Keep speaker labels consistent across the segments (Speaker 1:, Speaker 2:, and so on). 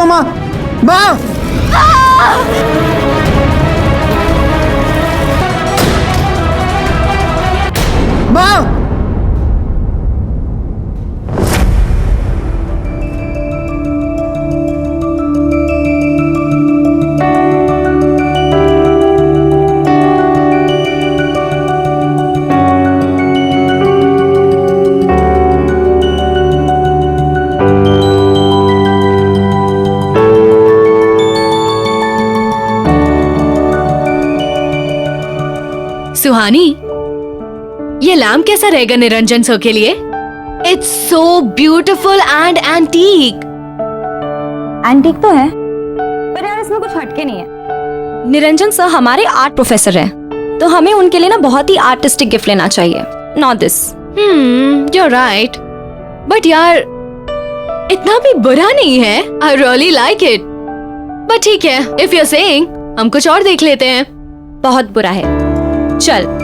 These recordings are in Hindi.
Speaker 1: माँ, माँ। माँ।
Speaker 2: सुहानी, ये लैम्प कैसा रहेगा निरंजन सर के लिए? It's so beautiful and antique.
Speaker 3: Antique तो है, पर यार इसमें कुछ हटके नहीं है।
Speaker 4: निरंजन सर हमारे आर्ट प्रोफेसर हैं, तो हमें उनके लिए ना बहुत ही आर्टिस्टिक गिफ्ट लेना चाहिए, not this.
Speaker 2: you're right. But यार इतना भी बुरा नहीं है। I really like it. But ठीक है, if you're saying, हम कुछ और देख लेते हैं।
Speaker 4: बहुत बुरा है, चल।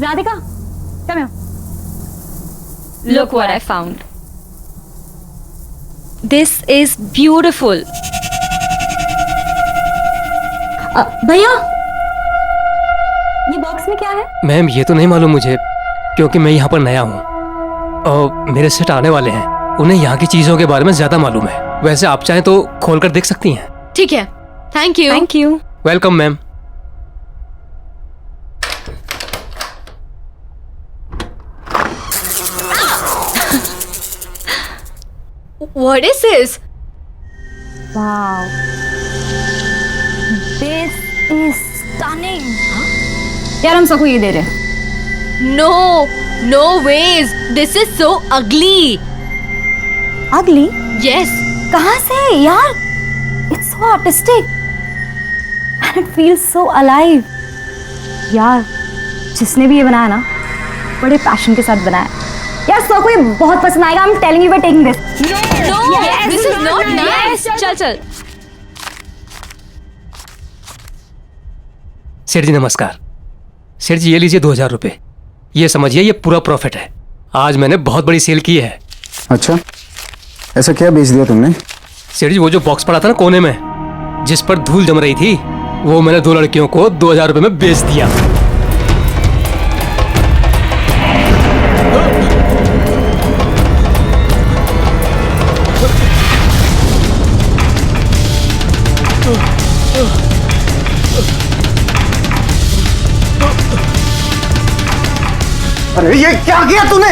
Speaker 3: Radhika, come here.
Speaker 4: Look what I found. This is beautiful.
Speaker 3: भैया, ये बॉक्स में क्या है?
Speaker 5: मैम ये तो नहीं मालूम मुझे, क्योंकि मैं यहाँ पर नया हूँ और मेरे सेट आने वाले हैं। उन्हें यहाँ की चीजों के बारे में ज्यादा मालूम है। वैसे आप चाहें तो खोल कर देख सकती हैं।
Speaker 2: ठीक है, thank you.
Speaker 4: Thank you.
Speaker 5: Welcome ma'am.
Speaker 2: What is this?
Speaker 3: Wow. This is stunning. यार हम सबको ये दे रहे हैं।
Speaker 2: No, no ways. This is so ugly.
Speaker 3: Ugly?
Speaker 2: Yes.
Speaker 3: कहाँ से यार? It's so artistic. And it feels so alive. यार, जिसने भी ये बनाया ना, बड़े पैशन के साथ बनाया। यार सबको ये बहुत पसंद आएगा। I'm telling you we're taking this.
Speaker 2: No, this is not nice.
Speaker 4: चल चल।
Speaker 5: सेठ जी नमस्कार। सेठ जी ये लीजिए 2000 रुपये। ये समझिए ये पूरा प्रॉफिट है। आज मैंने बहुत बड़ी सेल की है।
Speaker 1: अच्छा, ऐसा क्या बेच दिया तुमने?
Speaker 5: सेठ जी वो जो बॉक्स पड़ा था ना कोने में, जिस पर धूल जम रही थी, वो मैंने 2 लड़कियों को 2000 रुपये में बेच दिया।
Speaker 1: अरे ये क्या किया तूने?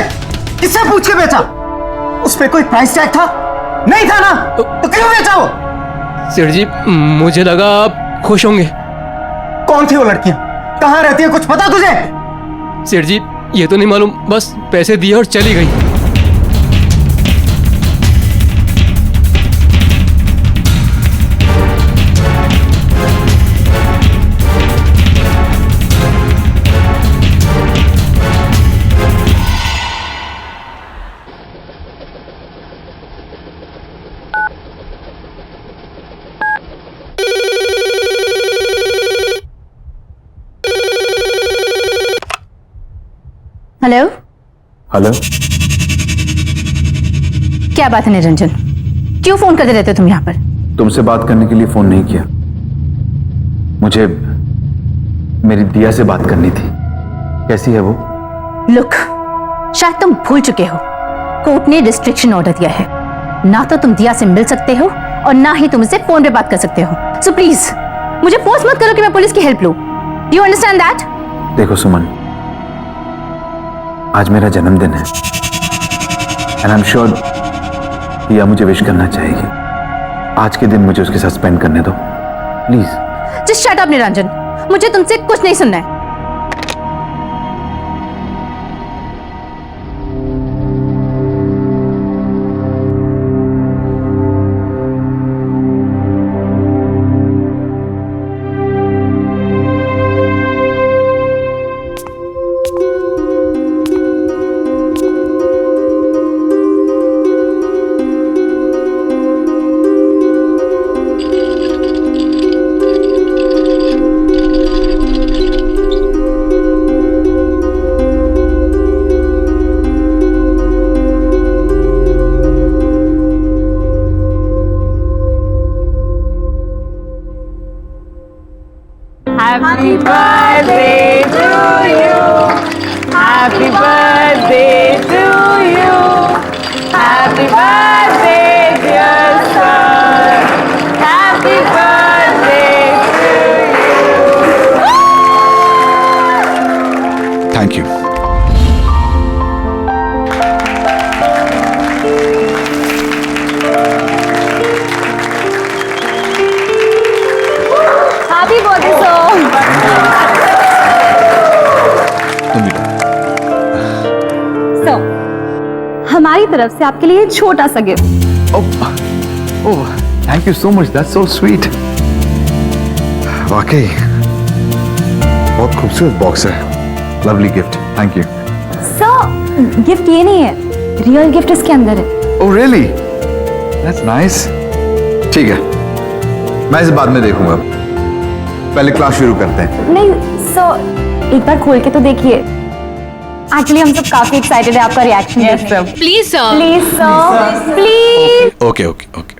Speaker 1: किससे पूछ के बेचा? उस पे कोई प्राइस टैग था? नहीं था ना? तो क्यों बेचा वो?
Speaker 5: सेठ जी मुझे लगा आप खुश होंगे।
Speaker 1: कौन थी वो लड़कियां? कहाँ रहती है, कुछ पता तुझे?
Speaker 5: सेठ जी ये तो नहीं मालूम, बस पैसे दिए और चली गई।
Speaker 3: हेलो।
Speaker 1: हेलो,
Speaker 3: क्या बात है निरंजन, क्यों फोन करते रहते हो तुम यहाँ पर?
Speaker 6: तुमसे बात करने के लिए फोन नहीं किया, मुझे मेरी दिया से बात करनी थी। कैसी है वो?
Speaker 3: लुक, शायद तुम भूल चुके हो, कोर्ट ने रिस्ट्रिक्शन ऑर्डर दिया है, ना तो तुम दिया से मिल सकते हो और ना ही तुम इससे फोन पे बात कर सकते हो। सो प्लीज मुझे फोर्स मत करो कि मैं पुलिस की हेल्प लूं। Do you understand that?
Speaker 6: देखो सुमन, आज मेरा जन्मदिन है एंड आई एम श्योर दिया मुझे विश करना चाहेगी। आज के दिन मुझे उसके साथ स्पेंड करने दो please.
Speaker 3: Just shut up Niranjan, मुझे तुमसे कुछ नहीं सुनना है।
Speaker 7: Happy birthday to you. Happy birthday to you. Happy birthday, dear son. Happy birthday to you.
Speaker 6: Thank you.
Speaker 3: Happy birthday sir.
Speaker 6: तुम भी लो।
Speaker 3: सर, हमारी तरफ से आपके लिए छोटा सा gift.
Speaker 6: Oh thank you so much, that's so sweet. वाकई बहुत खूबसूरत बॉक्स है, lovely gift, thank you.
Speaker 3: Sir, gift ये नहीं है, रियल गिफ्ट इसके अंदर है।
Speaker 6: Oh really, that's nice. ठीक है, मैं इसे बाद में देखूंगा, पहले क्लास शुरू करते हैं।
Speaker 3: नहीं सर, एक बार खोल के तो देखिए। एक्चुअली हम सब काफी एक्साइटेड है आपका रिएक्शन
Speaker 7: Yes,
Speaker 3: देखने।
Speaker 7: sir.
Speaker 2: Please sir.
Speaker 3: Please sir, please.
Speaker 6: Okay okay okay.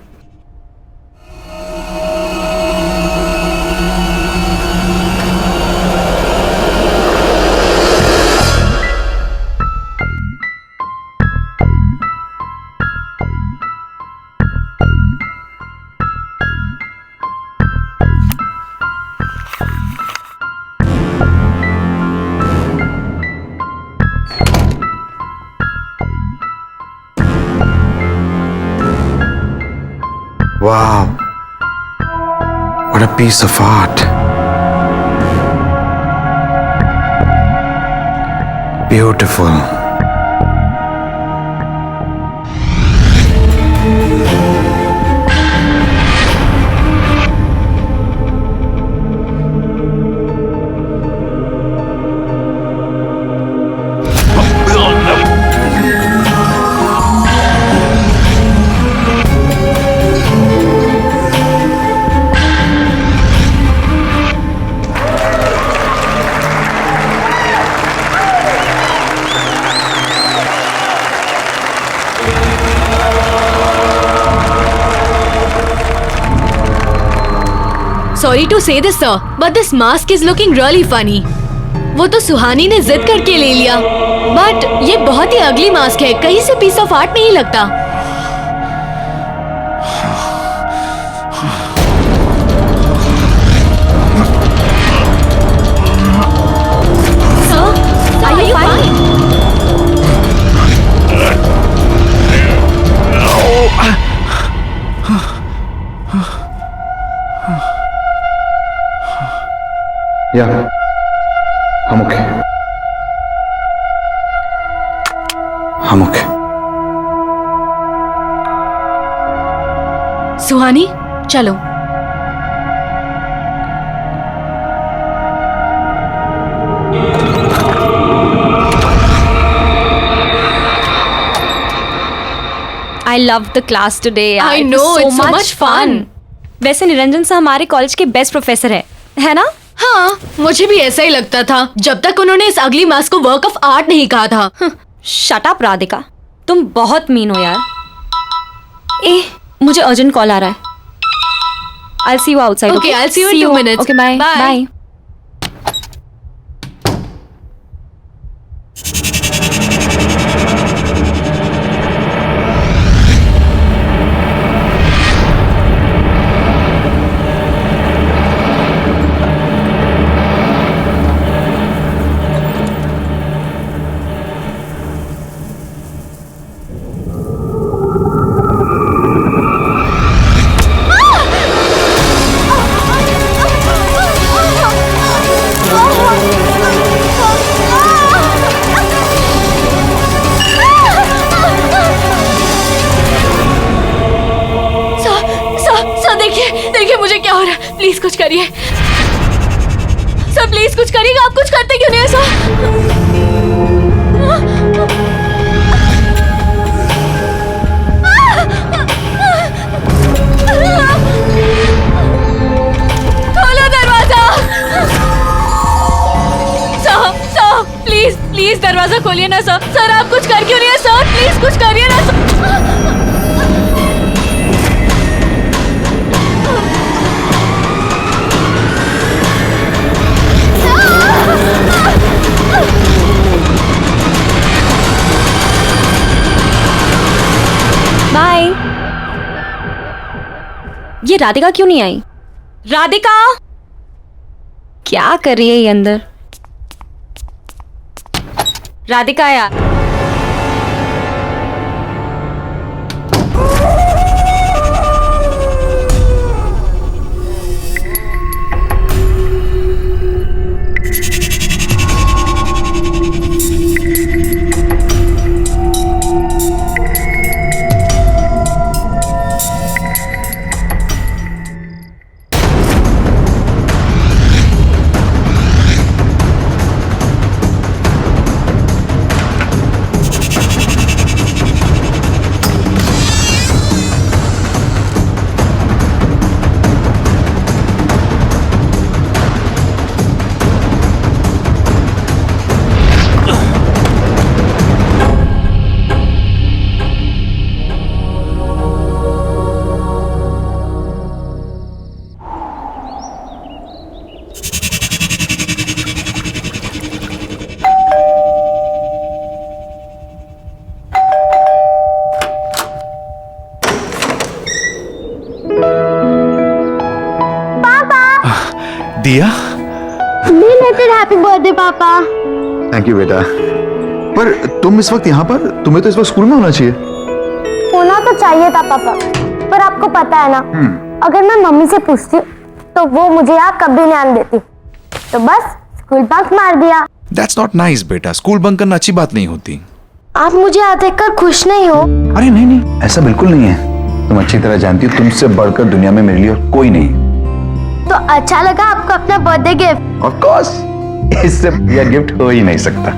Speaker 6: Wow, what a piece of art. Beautiful.
Speaker 2: Sorry to say this sir, but this mask is looking really funny. वो तो सुहानी ने जिद करके ले लिया, बट ये बहुत ही अगली मास्क है, कहीं से पीस ऑफ आर्ट नहीं लगता। Sir, are you fine?
Speaker 6: Yeah, I'm okay. I'm okay.
Speaker 2: Suhani, चलो।
Speaker 4: I love the class today.
Speaker 2: I know, it's so much fun.
Speaker 4: वैसे निरंजन सर हमारे कॉलेज के बेस्ट प्रोफेसर है ना?
Speaker 2: हाँ, मुझे भी ऐसा ही लगता था जब तक उन्होंने इस अगली मास्क को वर्क ऑफ आर्ट नहीं कहा था।
Speaker 4: शट अप राधिका, तुम बहुत मीन हो यार। ए, मुझे अर्जेंट कॉल आ रहा है। I'll see you outside.
Speaker 2: Okay, I'll see you in 2 minutes.
Speaker 4: Okay, bye.
Speaker 2: Bye.
Speaker 4: Bye.
Speaker 2: Please कुछ करिए सर, प्लीज कुछ करिएगा। आप कुछ करते क्यों नहीं है सर? खोलो दरवाजा। सर प्लीज प्लीज दरवाजा खोलिए ना सर। सर आप कुछ कर क्यों नहीं है सर? प्लीज कुछ करिए ना सर।
Speaker 4: बाय। ये राधिका क्यों नहीं आई? राधिका क्या कर रही है ये अंदर? राधिका यार,
Speaker 6: दिया,
Speaker 3: बिलेटेड हैप्पी बर्थडे पापा।
Speaker 6: थैंक यू बेटा। पर तुम इस वक्त यहाँ पर? तुम्हें तो इस वक्त स्कूल में होना चाहिए।
Speaker 3: होना तो चाहिए था पापा, पर आपको पता है ना, अगर मैं मम्मी से पूछती तो वो मुझे यहाँ कभी नहीं आने देती, तो बस स्कूल बंक मार दिया।
Speaker 8: That's not nice बेटा, स्कूल बंक करना अच्छी बात नहीं होती।
Speaker 3: आप मुझे यहाँ देखकर खुश नहीं हो?
Speaker 6: अरे नहीं नहीं, ऐसा बिल्कुल नहीं है। तुम अच्छी तरह जानती हो तुमसे बढ़कर दुनिया में मेरे लिए और कोई नहीं।
Speaker 3: तो अच्छा लगा आपको अपना बर्थडे गिफ्ट?
Speaker 6: ऑफ कोर्स, इससे बढ़िया गिफ्ट हो ही नहीं सकता।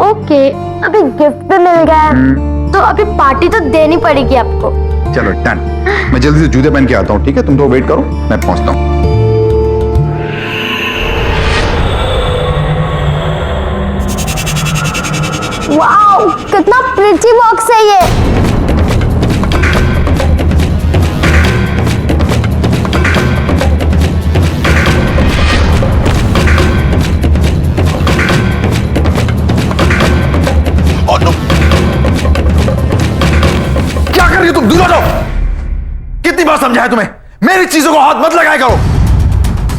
Speaker 3: ओके, अभी गिफ्ट भी मिल गया है, तो अभी पार्टी तो देनी पड़ेगी आपको।
Speaker 6: चलो डन, मैं जल्दी से जूते पहन के आता हूँ, ठीक है? तुम तो वेट करो, मैं पहुंचता हूँ।
Speaker 3: वाओ, कितना प्रिटी बॉक्स है ये।
Speaker 6: क्या कर रही हो तुम? दूर हो जाओ। कितनी बार समझाया तुम्हें, मेरी चीजों को हाथ मत लगाया करो।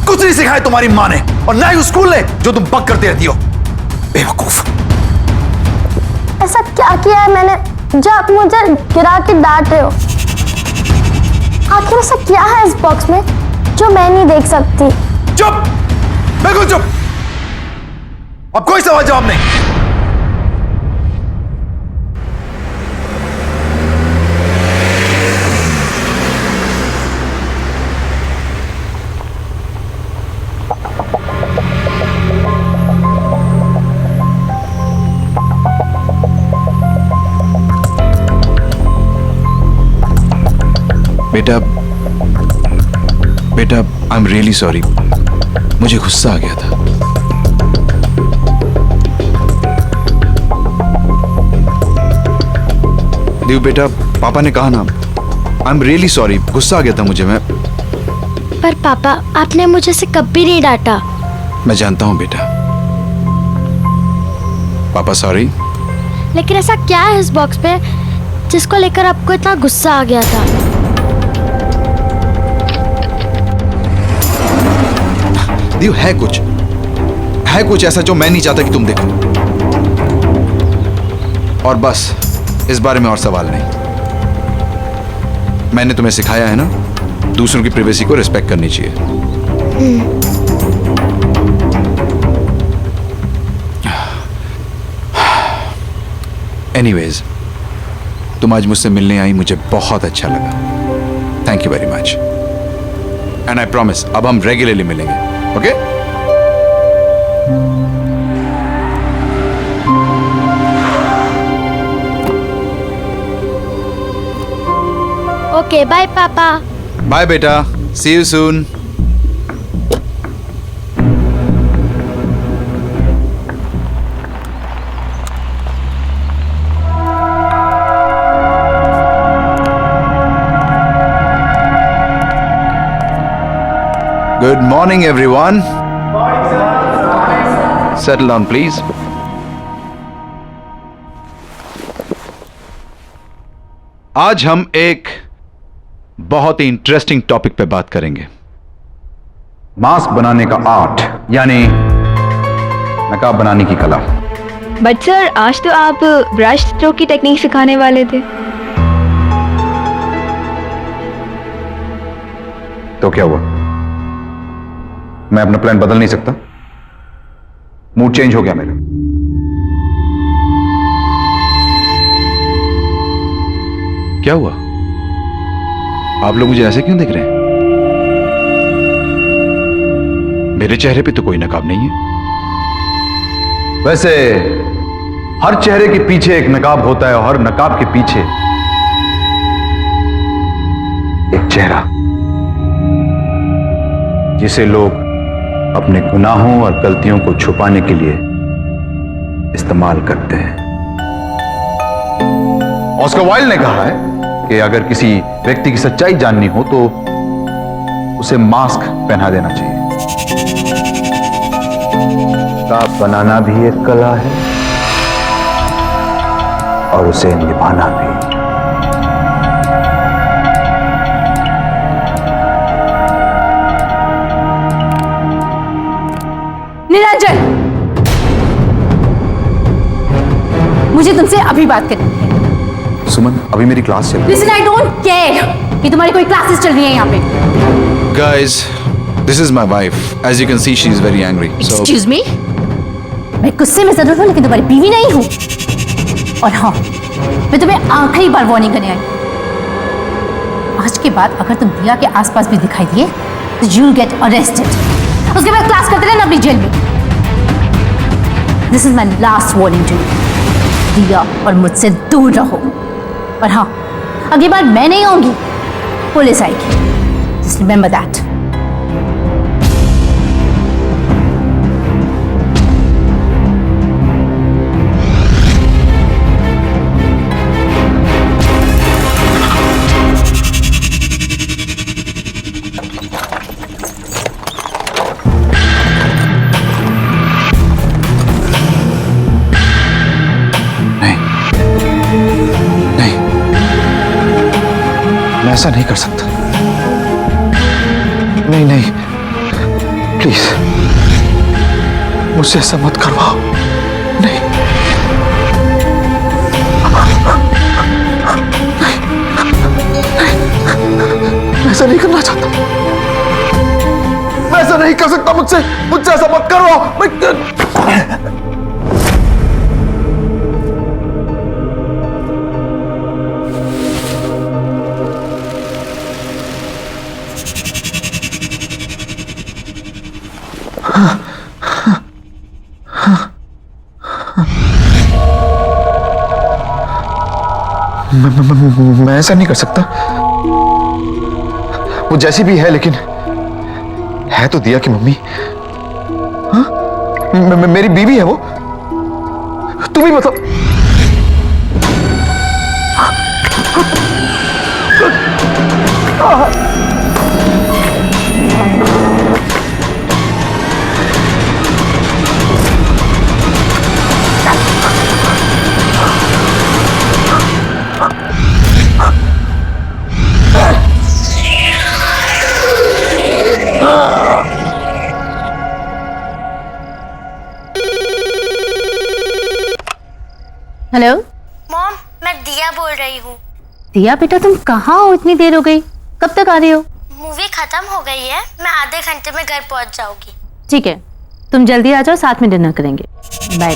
Speaker 6: कुछ नहीं सिखाया तुम्हारी माँ ने और ना ही स्कूल ने, जो तुम बक करती रहती हो। बेवकूफ।
Speaker 3: ऐसा क्या किया है मैंने जो आप मुझे गिरा के डांट रहे हो? आखिर ऐसा क्या है इस बॉक्स में जो मैं नहीं देख सकती?
Speaker 6: चुप, बिल्कुल चुप। अब कोई सवाल जवाब नहीं।
Speaker 8: बेटा आई एम रियली सॉरी, मुझे गुस्सा आ गया था। देव बेटा, पापा ने कहा ना, आई एम रियली सॉरी, गुस्सा आ गया था मुझे। मैं
Speaker 3: पर पापा, आपने मुझे से कभी नहीं डांटा।
Speaker 8: मैं जानता हूं बेटा। पापा सॉरी।
Speaker 3: लेकिन ऐसा क्या है इस बॉक्स पे जिसको लेकर आपको इतना गुस्सा आ गया था?
Speaker 8: देव, है कुछ ऐसा जो मैं नहीं चाहता कि तुम देखो। और बस इस बारे में और सवाल नहीं। मैंने तुम्हें सिखाया है ना, दूसरों की प्राइवेसी को रिस्पेक्ट करनी चाहिए। एनीवेज, तुम आज मुझसे मिलने आई, मुझे बहुत अच्छा लगा। Thank you very much. And I promise अब हम रेगुलरली मिलेंगे, ओके?
Speaker 9: ओके बाय पापा।
Speaker 8: बाय बेटा, see you soon. Good morning, everyone. Settle down, please. आज हम एक बहुत ही इंटरेस्टिंग टॉपिक पे बात करेंगे। मास्क बनाने का आर्ट, यानी नकाब बनाने की कला।
Speaker 4: बट सर, आज तो आप ब्रश स्ट्रोक की टेक्निक सिखाने वाले थे।
Speaker 8: तो क्या हुआ? मैं अपना प्लान बदल नहीं सकता? मूड चेंज हो गया मेरा। क्या हुआ? आप लोग मुझे ऐसे क्यों देख रहे हैं? मेरे चेहरे पे तो कोई नकाब नहीं है। वैसे हर चेहरे के पीछे एक नकाब होता है और हर नकाब के पीछे एक चेहरा, जिसे लोग अपने गुनाहों और गलतियों को छुपाने के लिए इस्तेमाल करते हैं। ऑस्कर वाइल्ड ने कहा है कि अगर किसी व्यक्ति की सच्चाई जाननी हो तो उसे मास्क पहना देना चाहिए। नकाब बनाना भी एक कला है और उसे निभाना भी।
Speaker 3: निरंजन, मुझे तुमसे अभी बात करनी है।
Speaker 8: सुमन, अभी मेरी क्लास चल रही है।
Speaker 3: Listen, I don't care कि तुम्हारी कोई क्लासेस चल रही है यहाँ पे।
Speaker 8: Guys, this is my wife. As you can see, she is very angry. So,
Speaker 3: Excuse me? मैं गुस्से में जरूर हूँ लेकिन तुम्हारी बीवी नहीं हूँ। और हाँ, मैं तुम्हें आखिरी बार वार्निंग करने आई। आज के बाद अगर तुम दिया के आसपास भी दिखाई दिए तो you'll get arrested. उसके बाद क्लास करते रहना अपनी जेल में। This is my last warning to you. दिया और मुझसे दूर रहो। और हाँ, अगली बार मैं नहीं आऊंगी, पुलिस आएगी। Just remember that.
Speaker 8: मैं ऐसा नहीं कर सकता। नहीं नहीं, प्लीज मुझसे ऐसा मत करवाओ। नहीं, मैं ऐसा नहीं करना चाहता। मैं ऐसा नहीं कर सकता। मुझसे ऐसा मत करवाओ। मैं ऐसा नहीं कर सकता। वो जैसी भी है, लेकिन है तो दिया की मम्मी। हाँ? मेरी बीवी है वो। तुम ही मतलब
Speaker 3: हेलो
Speaker 9: मॉम, मैं दिया बोल रही हूँ।
Speaker 3: दिया बेटा, तुम कहाँ हो? इतनी देर हो गई, कब तक आ रही हो?
Speaker 9: मूवी खत्म हो गई है, मैं आधे घंटे में घर पहुँच जाऊंगी।
Speaker 3: ठीक है, तुम जल्दी आ जाओ, साथ में डिनर करेंगे। बाय।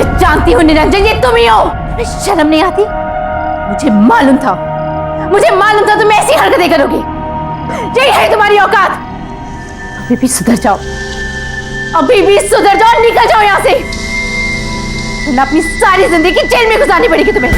Speaker 3: मैं जानती हूँ निरंजन, ये तुम ही हो। तुम्हें शर्म नहीं आती? मुझे मालूम था तुम ऐसी हरकतें करोगी। यही है तुम्हारी औकात। अभी भी सुधर जाओ, निकल जाओ यहाँ से, वरना अपनी सारी जिंदगी जेल में गुजारनी पड़ेगी तुम्हें।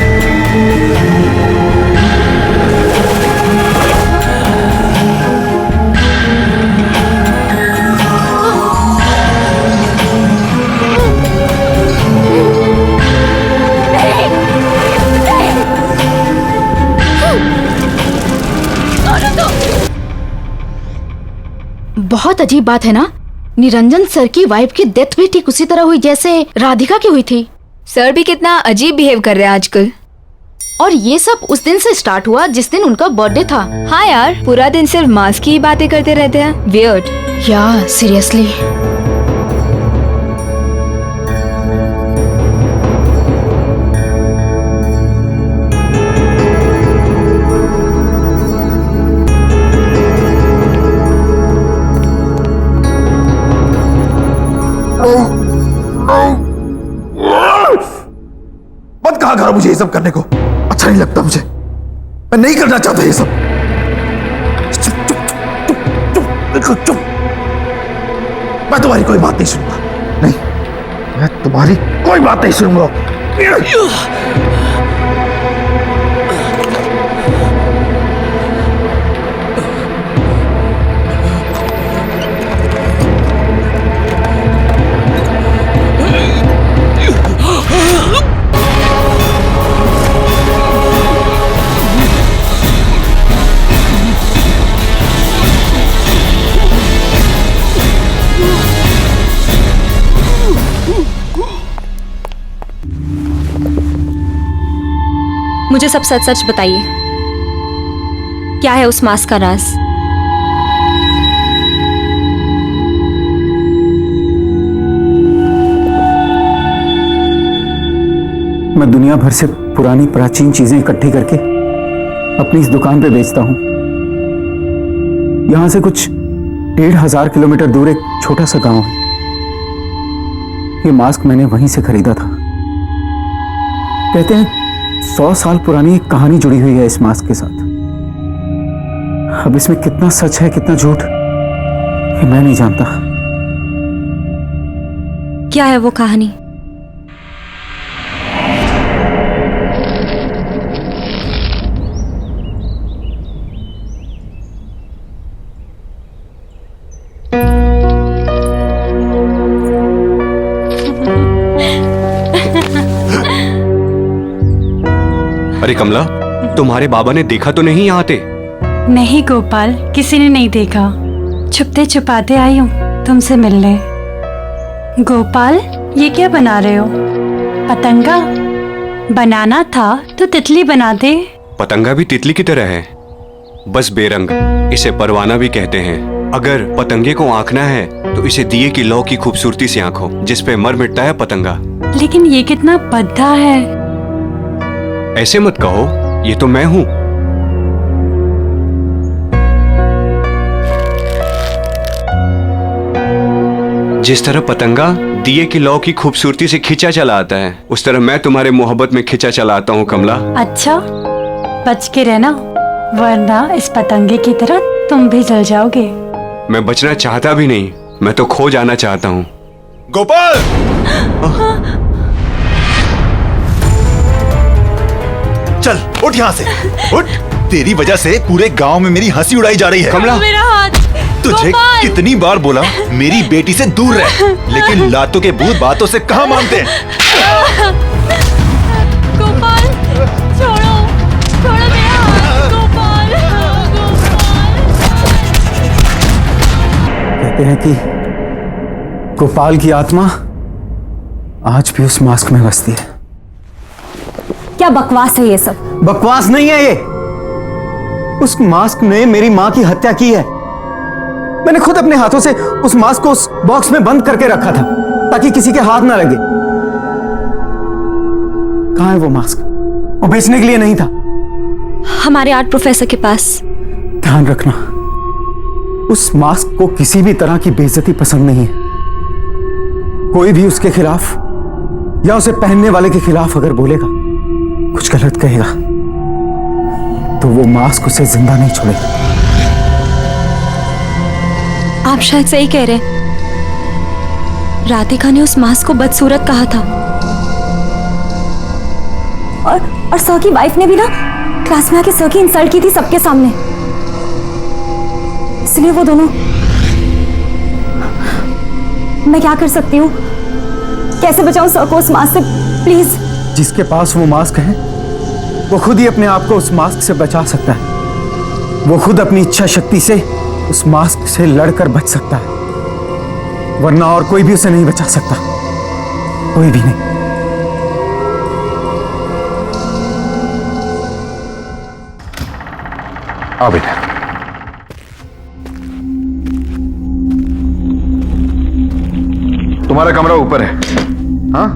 Speaker 2: बहुत अजीब बात है ना, निरंजन सर की वाइफ की डेथ भी ठीक उसी तरह हुई जैसे राधिका की हुई थी।
Speaker 4: सर भी कितना अजीब बिहेव कर रहे हैं आजकल।
Speaker 2: और ये सब उस दिन से स्टार्ट हुआ जिस दिन उनका बर्थडे था।
Speaker 4: हाँ यार, पूरा दिन सिर्फ मास्क की ही बातें करते रहते हैं। वियर्ड।
Speaker 2: या सीरियसली।
Speaker 6: मत कहा करो मुझे ये सब करने को, अच्छा नहीं लगता मुझे, मैं नहीं करना चाहता ये सब। चुप चुप चुप चुप बिल्कुल चुप। मैं तुम्हारी कोई बात नहीं सुनूंगा, नहीं, मैं तुम्हारी कोई बात नहीं सुनूंगा।
Speaker 4: मुझे सब सच सच बताइए, क्या है उस मास्क का राज?
Speaker 1: मैं दुनिया भर से पुरानी प्राचीन चीजें इकट्ठी करके अपनी इस दुकान पे बेचता हूं। यहां से कुछ 1500 किलोमीटर दूर एक छोटा सा गांव है। ये मास्क मैंने वहीं से खरीदा था। कहते हैं 100 साल पुरानी एक कहानी जुड़ी हुई है इस मास्क के साथ। अब इसमें कितना सच है कितना झूठ ये मैं नहीं जानता।
Speaker 4: क्या है वो कहानी?
Speaker 10: अरे कमला, तुम्हारे बाबा ने देखा तो नहीं यहाँ आते?
Speaker 11: नहीं गोपाल, किसी ने नहीं देखा। छुपते छुपाते आई हूँ तुमसे मिलने। गोपाल, ये क्या बना रहे हो? पतंगा? बनाना था तो तितली बना दे।
Speaker 10: पतंगा भी तितली की तरह है, बस बेरंग। इसे परवाना भी कहते हैं। अगर पतंगे को आंकना है तो इसे दिए की लौ की खूबसूरती से आंखो, जिस पे मर मिटता है पतंगा।
Speaker 11: लेकिन ये कितना भद्दा है।
Speaker 10: ऐसे मत कहो, ये तो मैं हूं। जिस तरह पतंगा दिए की लौ की खूबसूरती से खिंचा चला आता है, उस तरह मैं तुम्हारे मोहब्बत में खिंचा चला आता हूं कमला।
Speaker 11: अच्छा, बच के रहना, वरना इस पतंगे की तरह तुम भी जल जाओगे।
Speaker 10: मैं बचना चाहता भी नहीं, मैं तो खो जाना चाहता हूं।
Speaker 6: गोपाल! चल उठ यहाँ से, उठ। तेरी वजह से पूरे गांव में मेरी हंसी उड़ाई जा रही है।
Speaker 10: कमला,
Speaker 11: मेरा हाथ।
Speaker 6: तुझे कितनी बार बोला मेरी बेटी से दूर रह, लेकिन लातों के भूत बातों से कहाँ मानते हैं।
Speaker 11: गोपाल, छोड़ो, छोड़ो मेरा हाथ। गोपाल,
Speaker 1: कहते हैं कि गोपाल की आत्मा आज भी उस मास्क में बसती है।
Speaker 3: क्या बकवास है ये सब?
Speaker 1: बकवास नहीं है ये। उस मास्क ने मेरी मां की हत्या की है। मैंने खुद अपने हाथों से उस मास्क को उस बॉक्स में बंद करके रखा था ताकि किसी के हाथ ना लगे। कहां है वो मास्क? वो बेचने के लिए नहीं था।
Speaker 4: हमारे आर्ट प्रोफेसर के पास।
Speaker 1: ध्यान रखना, उस मास्क को किसी भी तरह की बेइज्जती पसंद नहीं है। कोई भी उसके खिलाफ या उसे पहनने वाले के खिलाफ अगर बोलेगा, कुछ गलत कहेगा, तो वो मास्क उसे जिंदा नहीं छोड़ेगा।
Speaker 4: आप शायद सही कह रहे हैं। राधिका ने उस मास्क को बदसूरत कहा था।
Speaker 3: और सर की वाइफ ने भी ना क्लास में आके सर की इंसल्ट की थी सबके सामने, इसलिए वो दोनों। मैं क्या कर सकती हूँ? कैसे बचाऊं सर को उस मास्क से? प्लीज।
Speaker 1: जिसके पास वो मास्क है वो खुद ही अपने आप को उस मास्क से बचा सकता है। वो खुद अपनी इच्छा शक्ति से उस मास्क से लड़कर बच सकता है, वरना और कोई भी उसे नहीं बचा सकता, कोई भी नहीं।
Speaker 8: आओ बेटा। तुम्हारा कमरा ऊपर है। हाँ,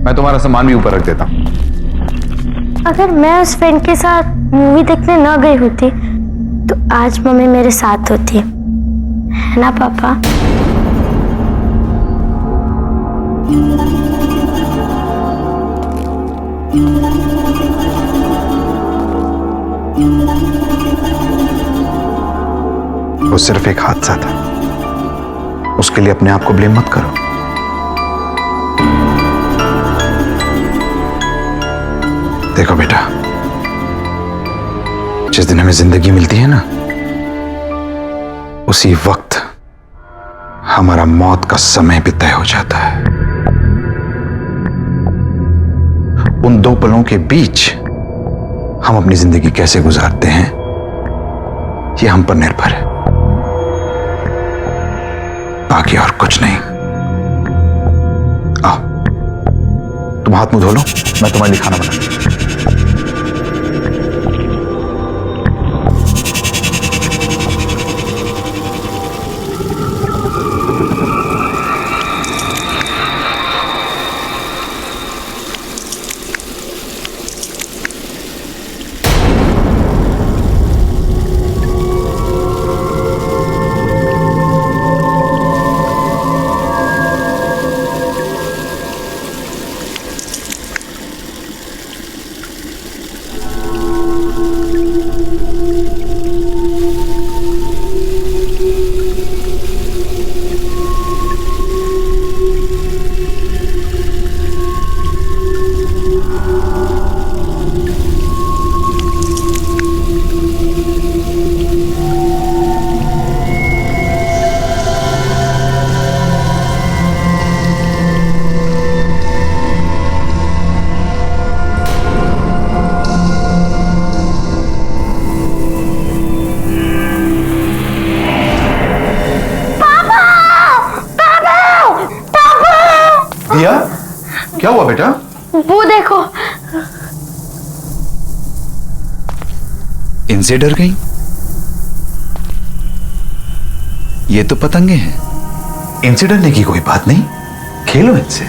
Speaker 8: मैं तुम्हारा सामान भी ऊपर रख देता हूं।
Speaker 9: अगर मैं उस फ्रेंड के साथ मूवी देखने न गई होती तो आज मम्मी मेरे साथ होती, है ना पापा?
Speaker 8: वो सिर्फ एक हादसा था, उसके लिए अपने आप को ब्लेम मत करो। देखो बेटा, जिस दिन हमें जिंदगी मिलती है ना, उसी वक्त हमारा मौत का समय भी तय हो जाता है। उन दो पलों के बीच हम अपनी जिंदगी कैसे गुजारते हैं, ये हम पर निर्भर है, बाकी और कुछ नहीं। आओ, तुम हाथ मुंह धो लो, मैं तुम्हारे लिए खाना बना। दिया, क्या हुआ बेटा?
Speaker 9: वो देखो।
Speaker 8: इनसे डर गई? ये तो पतंगे हैं, इनसे डरने की कोई बात नहीं। खेलो इनसे,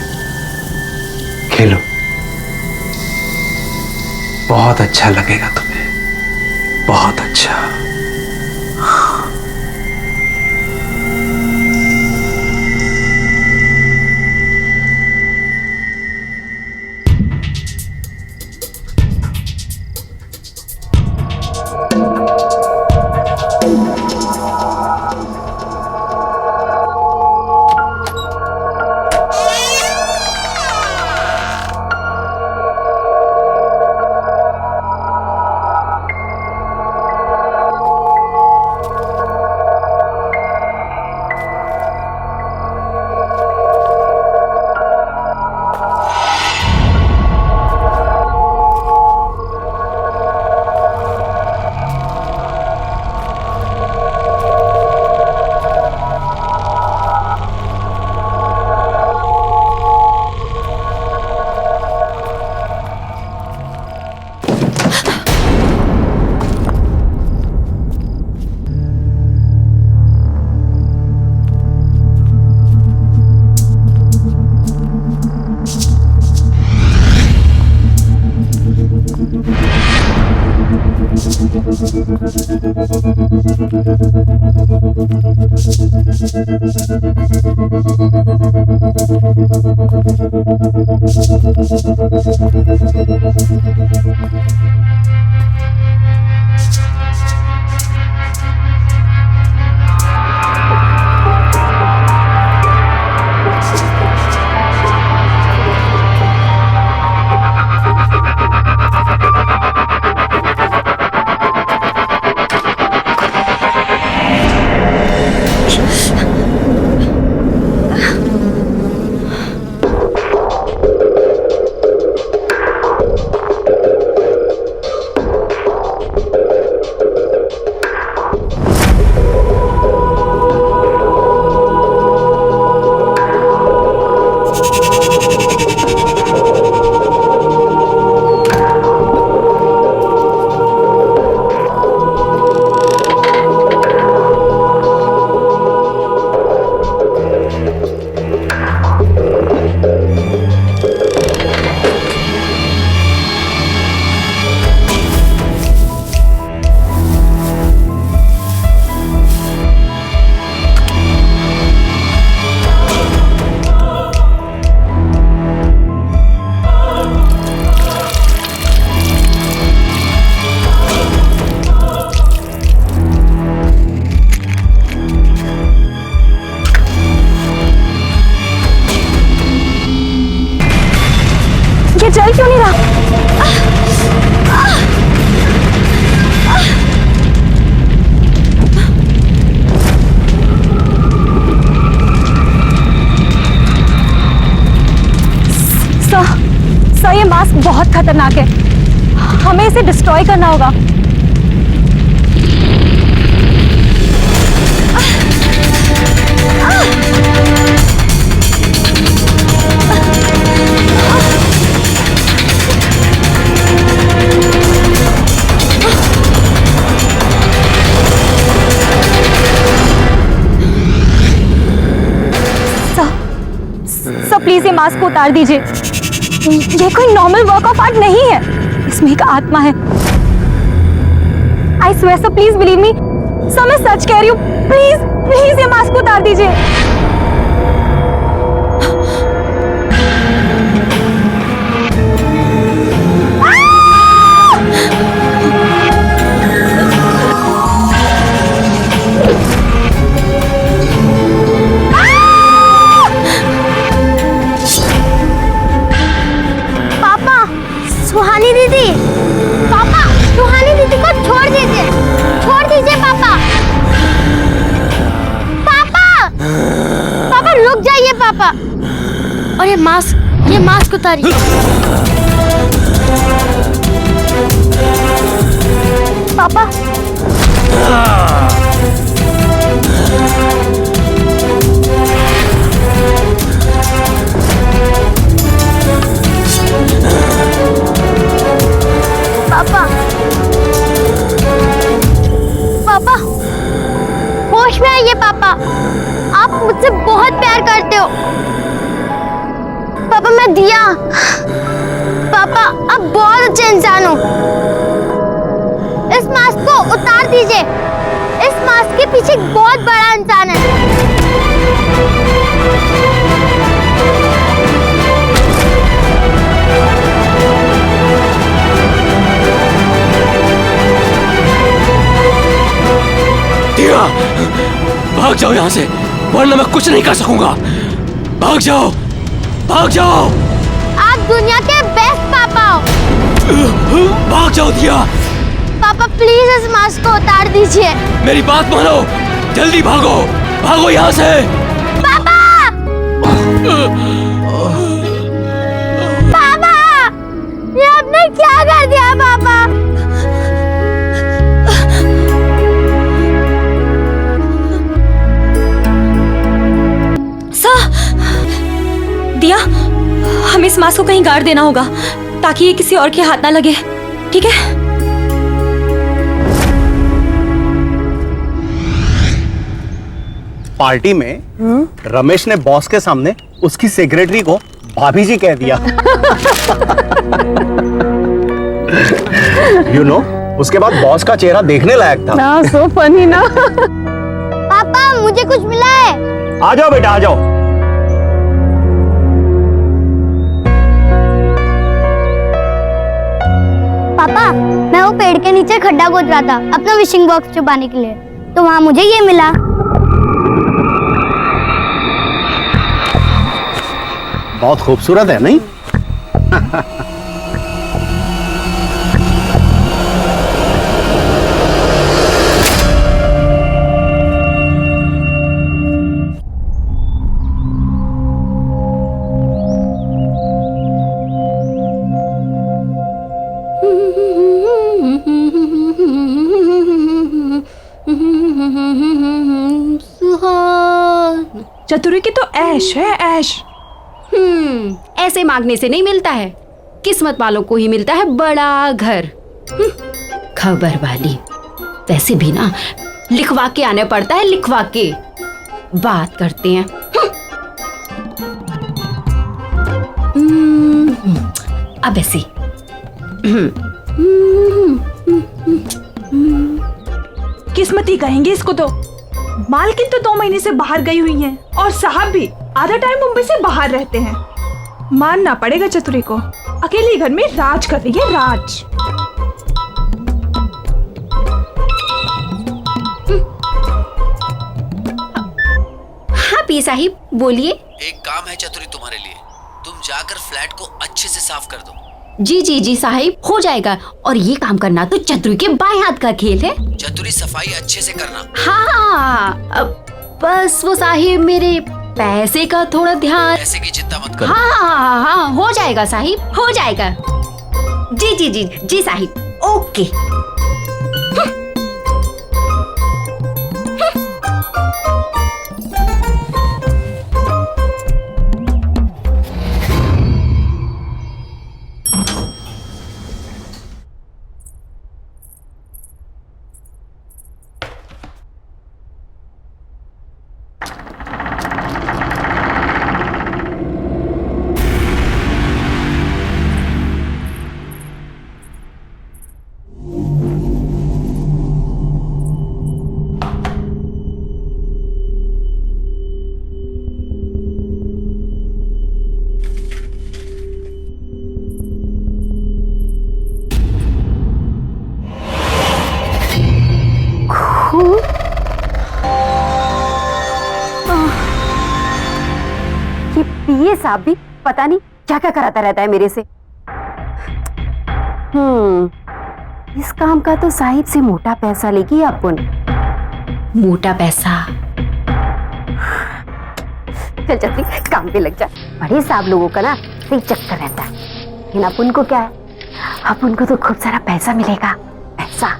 Speaker 8: खेलो, बहुत अच्छा लगेगा तुम्हें, बहुत अच्छा।
Speaker 3: ये जल क्यों नहीं रहा? सर, ये मास्क बहुत खतरनाक है, हमें इसे डिस्ट्रॉय करना होगा। सर प्लीज ये मास्क को उतार दीजिए, ये कोई नॉर्मल वर्क ऑफ आर्ट नहीं है, इसमें एक आत्मा है। I swear sir, please believe me sir, मैं सच कह रही हूँ, प्लीज प्लीज ये मास्क को उतार दीजिए।
Speaker 9: सुहानी दीदी, पापा, सुहानी दीदी को छोड़ दीजिए पापा। पापा रुक जाइए पापा। और ये मास्क उतारिए। पापा पापा होश में आइए पापा, आप मुझसे बहुत प्यार करते हो। पापा मैं दिया, पापा आप बहुत अच्छे इंसान हो। इस मास्क को उतार दीजिए, इस मास्क के पीछे एक बहुत बड़ा इंसान है।
Speaker 5: भाग जाओ यहाँ से, वरना मैं कुछ नहीं कर सकूंगा। भाग जाओ, भाग जाओ।
Speaker 9: आप दुनिया के बेस्ट पापा हो।
Speaker 5: भाग जाओ दिया।
Speaker 9: पापा प्लीज इस मास्क को उतार दीजिए।
Speaker 5: मेरी बात मानो, जल्दी भागो, भागो यहाँ से।
Speaker 9: पापा पापा ये आपने क्या कर दिया पापा?
Speaker 4: दिया, हमें इस मास्क को कहीं गाड़ देना होगा ताकि ये किसी और के हाथ ना लगे, ठीक है?
Speaker 12: पार्टी में रमेश ने बॉस के सामने उसकी सेक्रेटरी को भाभी जी कह दिया। उसके बाद बॉस का चेहरा देखने लायक था।
Speaker 7: सो फनी ना।
Speaker 9: पापा मुझे कुछ मिला है।
Speaker 12: आ जाओ बेटा, आ जाओ।
Speaker 9: पापा मैं वो पेड़ के नीचे खड्डा खोद रहा था अपना विशिंग बॉक्स छुपाने के लिए, तो वहां मुझे ये मिला।
Speaker 12: बहुत खूबसूरत है नहीं?
Speaker 11: चतुरी की तो ऐश है, ऐश।
Speaker 4: ऐसे मांगने से नहीं मिलता है, किस्मत वालों को ही मिलता है बड़ा घर। खबर वाली। वैसे भी ना लिखवा के आने पड़ता है, लिखवा के। बात करते हैं। अब ऐसे
Speaker 11: किस्मती कहेंगे इसको तो। मालकिन तो 2 महीने से बाहर गई हुई हैं और साहब भी आधा टाइम मुंबई से बाहर रहते हैं। मानना पड़ेगा चतुरी को, अकेले घर में राज कर रही है, राज।
Speaker 4: हाँ पी साहिब बोलिए।
Speaker 13: एक काम है चतुरी तुम्हारे लिए, तुम जाकर फ्लैट को अच्छे से साफ कर दो।
Speaker 4: जी जी जी साहिब, हो जाएगा। और ये काम करना तो चतुरी के बाएं हाथ का खेल है।
Speaker 13: चतुरी सफाई अच्छे से करना।
Speaker 4: हाँ बस वो साहिब मेरे पैसे का थोड़ा ध्यान।
Speaker 13: पैसे की चिंता मत करो।
Speaker 4: हाँ हो जाएगा साहिब, हो जाएगा। जी जी जी जी साहिब, ओके।
Speaker 3: ये साहब भी पता नहीं क्या क्या कराता रहता है मेरे से। इस काम का तो साहिब से मोटा पैसा लेगी अपन।
Speaker 4: मोटा पैसा।
Speaker 3: चल चल काम पे लग जा। बड़े साहब लोगों का ना सही चक्कर रहता है, लेकिन अपन को क्या है, अपन को तो खूब सारा पैसा मिलेगा, पैसा।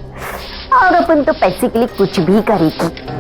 Speaker 3: और अपन तो पैसे के लिए कुछ भी करेगी।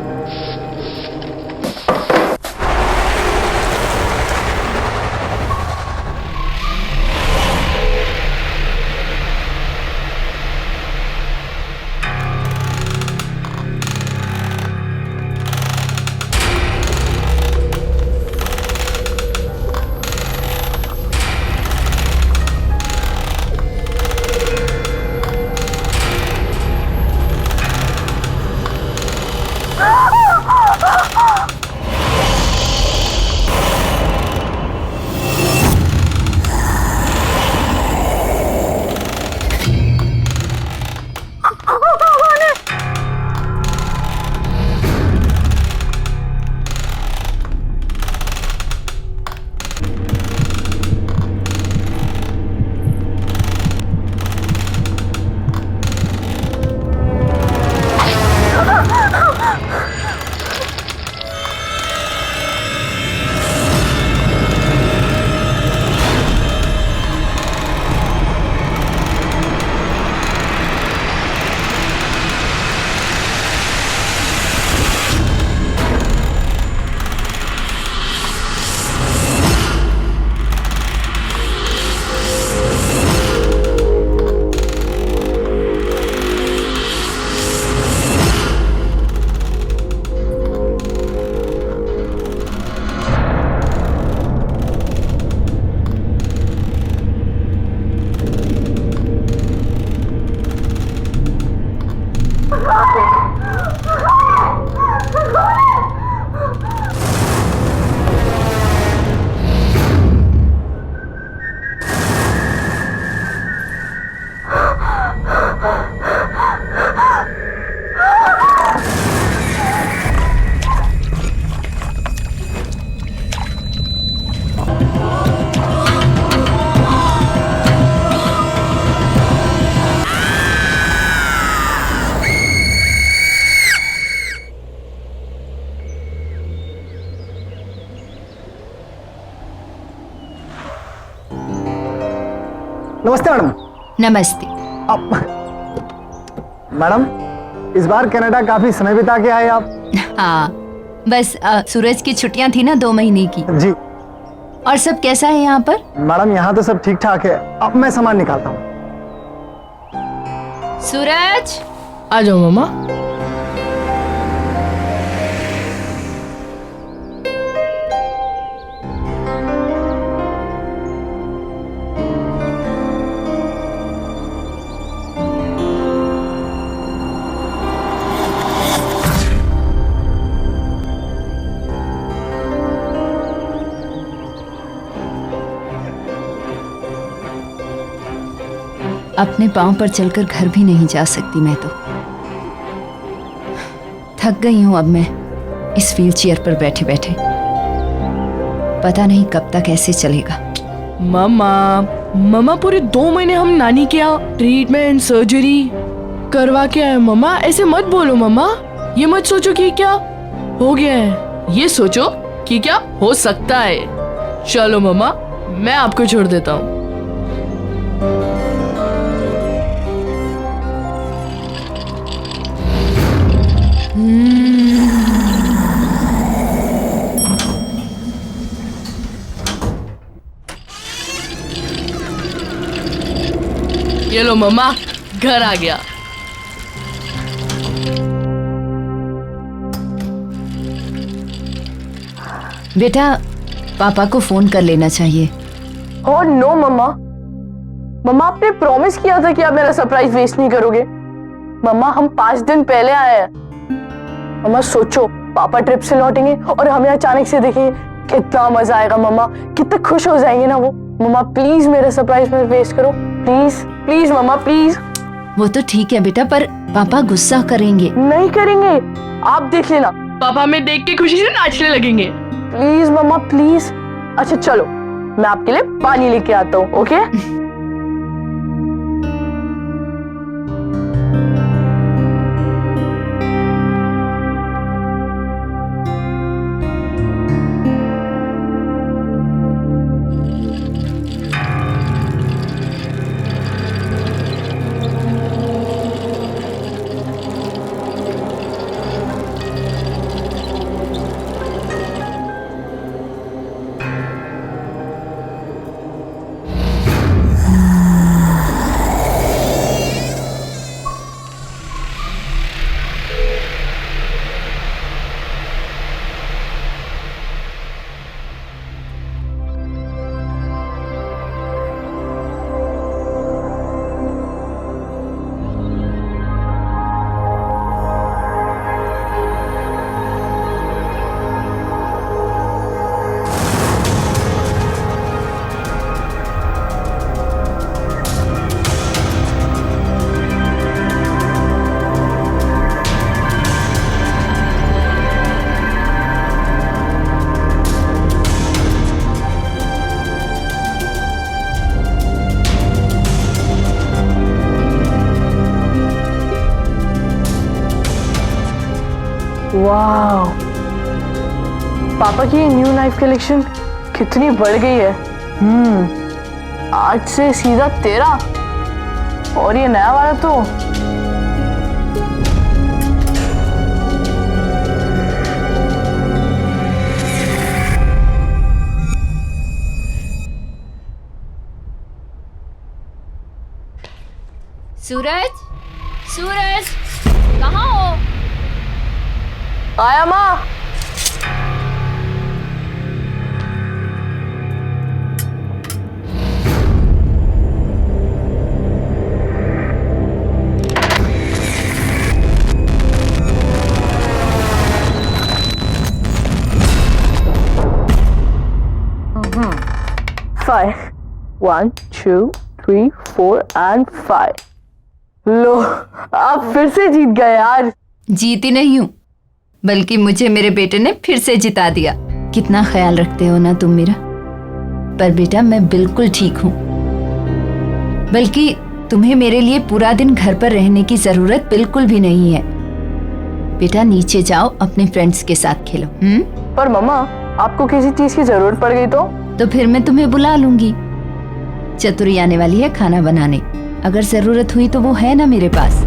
Speaker 12: नमस्ते मैडम।
Speaker 4: नमस्ते।
Speaker 12: मैडम, इस बार कनाडा काफी समय बिता के आए आप।
Speaker 4: हाँ, बस सूरज की छुट्टियां थी ना 2 महीने की।
Speaker 12: जी।
Speaker 4: और सब कैसा है यहाँ पर?
Speaker 12: मैडम यहाँ तो सब ठीक ठाक है, अब मैं सामान निकालता हूँ।
Speaker 4: सूरज,
Speaker 7: आ जाओ मामा।
Speaker 4: अपने पांव पर चलकर घर भी नहीं जा सकती मैं तो। थक गई हूं अब मैं इस व्हील चेयर पर बैठे बैठे। पता नहीं कब तक ऐसे चलेगा।
Speaker 7: मामा पूरे 2 महीने हम नानी के यहाँ ट्रीटमेंट सर्जरी करवा के आए। मामा ऐसे मत बोलो मामा, ये मत सोचो कि क्या हो गया है, ये सोचो कि क्या हो सकता है। चलो मामा, मैं आपको छोड़ देता हूँ। ये लो मम्मा, घर आ गया।
Speaker 4: बेटा, पापा को फोन कर लेना चाहिए।
Speaker 7: ओह नो मम्मा, मम्मा आपने प्रॉमिस किया था कि आप मेरा सरप्राइज वेस्ट नहीं करोगे। मम्मा हम 5 दिन पहले आए हैं। मम्मा सोचो, पापा ट्रिप से लौटेंगे और हमें अचानक से देखेंगे, कितना मजा आएगा मम्मा, कितने खुश हो जाएंगे ना वो। मम्मा प्लीज मेरा सरप्राइज मत वेस्ट करो, प्लीज प्लीज मम्मा प्लीज।
Speaker 4: वो तो ठीक है बेटा, पर पापा गुस्सा करेंगे।
Speaker 7: नहीं करेंगे, आप देख लेना, पापा हमें देख के खुशी से नाचने लगेंगे। प्लीज मम्मा प्लीज। अच्छा चलो, मैं आपके लिए पानी लेके आता हूँ, ओके? वाह, पापा की न्यू नाइफ कलेक्शन कितनी बढ़ गई है। 8 से सीधा 13 और ये नया वाला तो
Speaker 4: सूरज, सूरज कहाँ हो?
Speaker 7: आया माँ। Five. 1, 2, 3, 4 and 5. लो, आप फिर से जीत गए यार।
Speaker 4: जीती नहीं हूँ, बल्कि मुझे मेरे बेटे ने फिर से जिता दिया। कितना ख्याल रखते हो ना तुम मेरा। पर बेटा मैं बिल्कुल ठीक हूँ, बल्कि तुम्हें मेरे लिए पूरा दिन घर पर रहने की जरूरत बिल्कुल भी नहीं है। बेटा नीचे जाओ, अपने फ्रेंड्स के साथ खेलो।
Speaker 7: पर मम्मा, आपको किसी चीज की जरूरत पड़ गई तो
Speaker 4: फिर मैं तुम्हें बुला लूंगी। चतुरी आने वाली है खाना बनाने। अगर जरूरत हुई तो वो है ना मेरे पास।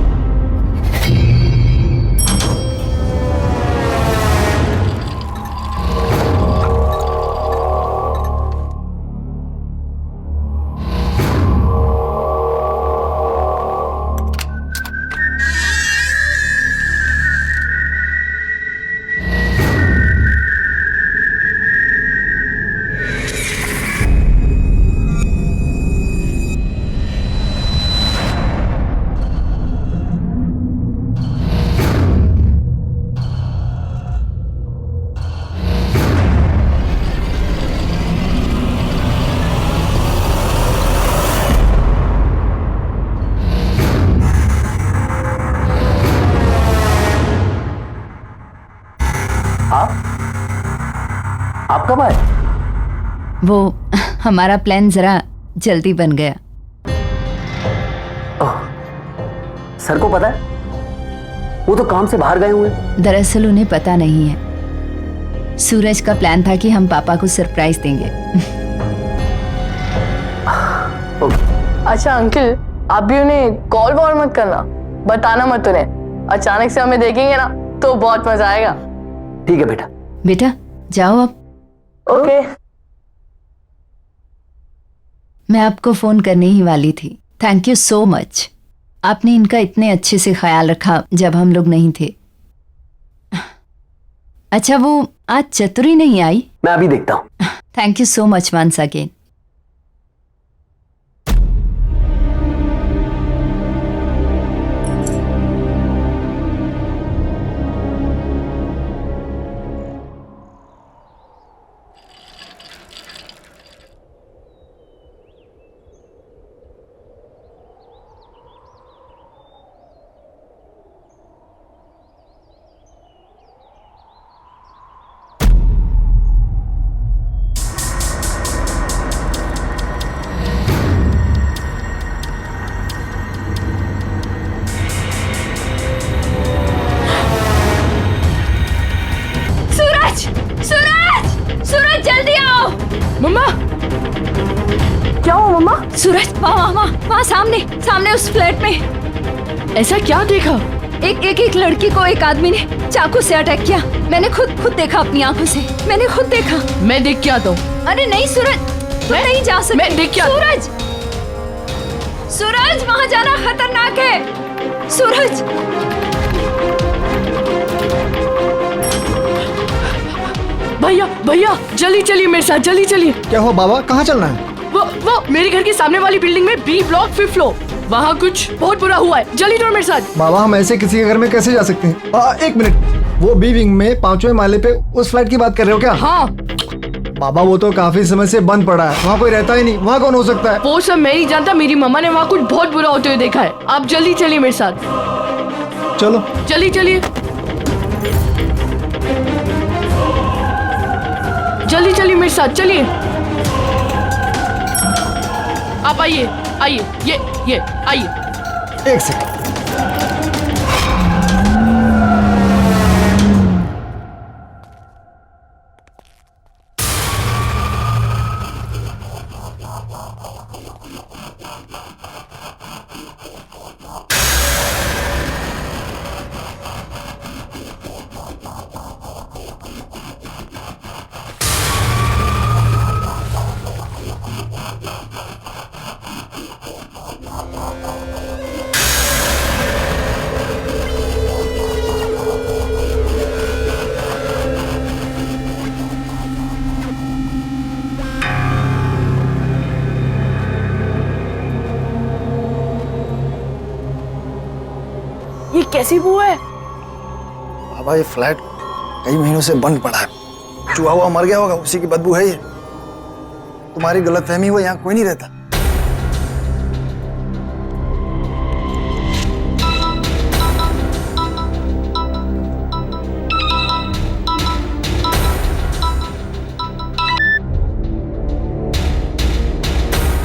Speaker 1: आप कब आए?
Speaker 4: वो हमारा प्लान जरा जल्दी बन गया।
Speaker 1: सर को पता है? वो तो काम से बाहर गए हुए।
Speaker 4: दरअसल उन्हें पता नहीं है। सूरज का प्लान था कि हम पापा को सरप्राइज देंगे।
Speaker 7: अच्छा अंकल, आप भी उन्हें कॉल वॉल मत करना, बताना मत उन्हें। अचानक से हमें देखेंगे ना तो बहुत मजा आएगा।
Speaker 1: ठीक है बेटा।
Speaker 4: बेटा जाओ अब।
Speaker 7: ओके।
Speaker 4: मैं आपको फोन करने ही वाली थी। Thank you so much. आपने इनका इतने अच्छे से ख्याल रखा जब हम लोग नहीं थे। अच्छा वो आज चतुरी नहीं आई?
Speaker 1: मैं अभी देखता हूँ।
Speaker 4: Thank you so much once again.
Speaker 7: मम्मा क्या हुआ मम्मा?
Speaker 4: सूरज वहाँ सामने उस फ्लैट में।
Speaker 7: ऐसा क्या देखा?
Speaker 4: एक लड़की को एक आदमी ने चाकू से अटैक किया। मैंने खुद देखा अपनी आंखों से। मैंने खुद देखा।
Speaker 7: मैं देख के आता हूँ।
Speaker 4: अरे नहीं सूरज, तुम नहीं जा सकते।
Speaker 7: मैं देख के
Speaker 4: सूरज वहाँ जाना खतरनाक है। सूरज
Speaker 7: भैया जल्दी चलिए मेरे साथ, जल्दी चलिए।
Speaker 12: क्या हुआ बाबा, कहाँ चलना है?
Speaker 7: वो मेरे घर के सामने वाली बिल्डिंग में बी ब्लॉक 5th फ्लोर, वहाँ कुछ बहुत बुरा हुआ है। जल्दी चलो मेरे साथ।
Speaker 12: बाबा हम ऐसे किसी के घर में कैसे जा सकते हैं? एक मिनट, वो बी विंग में 5वें माले पे उस फ्लैट की बात कर रहे हो क्या?
Speaker 7: हाँ
Speaker 12: बाबा वो तो काफी समय से बंद पड़ा है, वहाँ कोई रहता ही नहीं। वहाँ कौन हो सकता है?
Speaker 7: वो सब मैं नहीं जानता, मेरी मम्मा ने वहाँ कुछ बहुत बुरा होते हुए देखा है। आप जल्दी चलिए मेरे साथ।
Speaker 12: चलो
Speaker 7: जल्दी चलिए, जल्दी चलिए मेरे साथ, चलिए। आप आइए ये आइए।
Speaker 12: एक सेकंड।
Speaker 7: ये कैसी बू है?
Speaker 12: बाबा ये फ्लैट कई महीनों से बंद पड़ा है। चूहा हुआ मर गया होगा, उसी की बदबू है ये। तुम्हारी गलतफहमी हुई, यहाँ कोई नहीं रहता।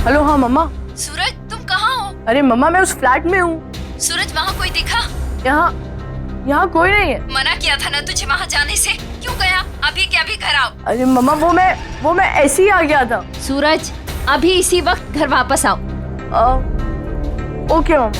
Speaker 7: हेलो। हाँ मम्मा।
Speaker 4: सूरज तुम कहाँ हो?
Speaker 7: अरे मम्मा मैं उस फ्लैट में हूँ।
Speaker 4: सूरज वहाँ कोई दिखा?
Speaker 7: यहाँ कोई नहीं है।
Speaker 4: मना किया था ना तुझे वहाँ जाने से, क्यों गया? अभी के अभी घर आओ।
Speaker 7: अरे मम्मा वो मैं ऐसे ही आ गया था।
Speaker 4: सूरज अभी इसी वक्त घर वापस आओ।
Speaker 7: ओके मम्मा।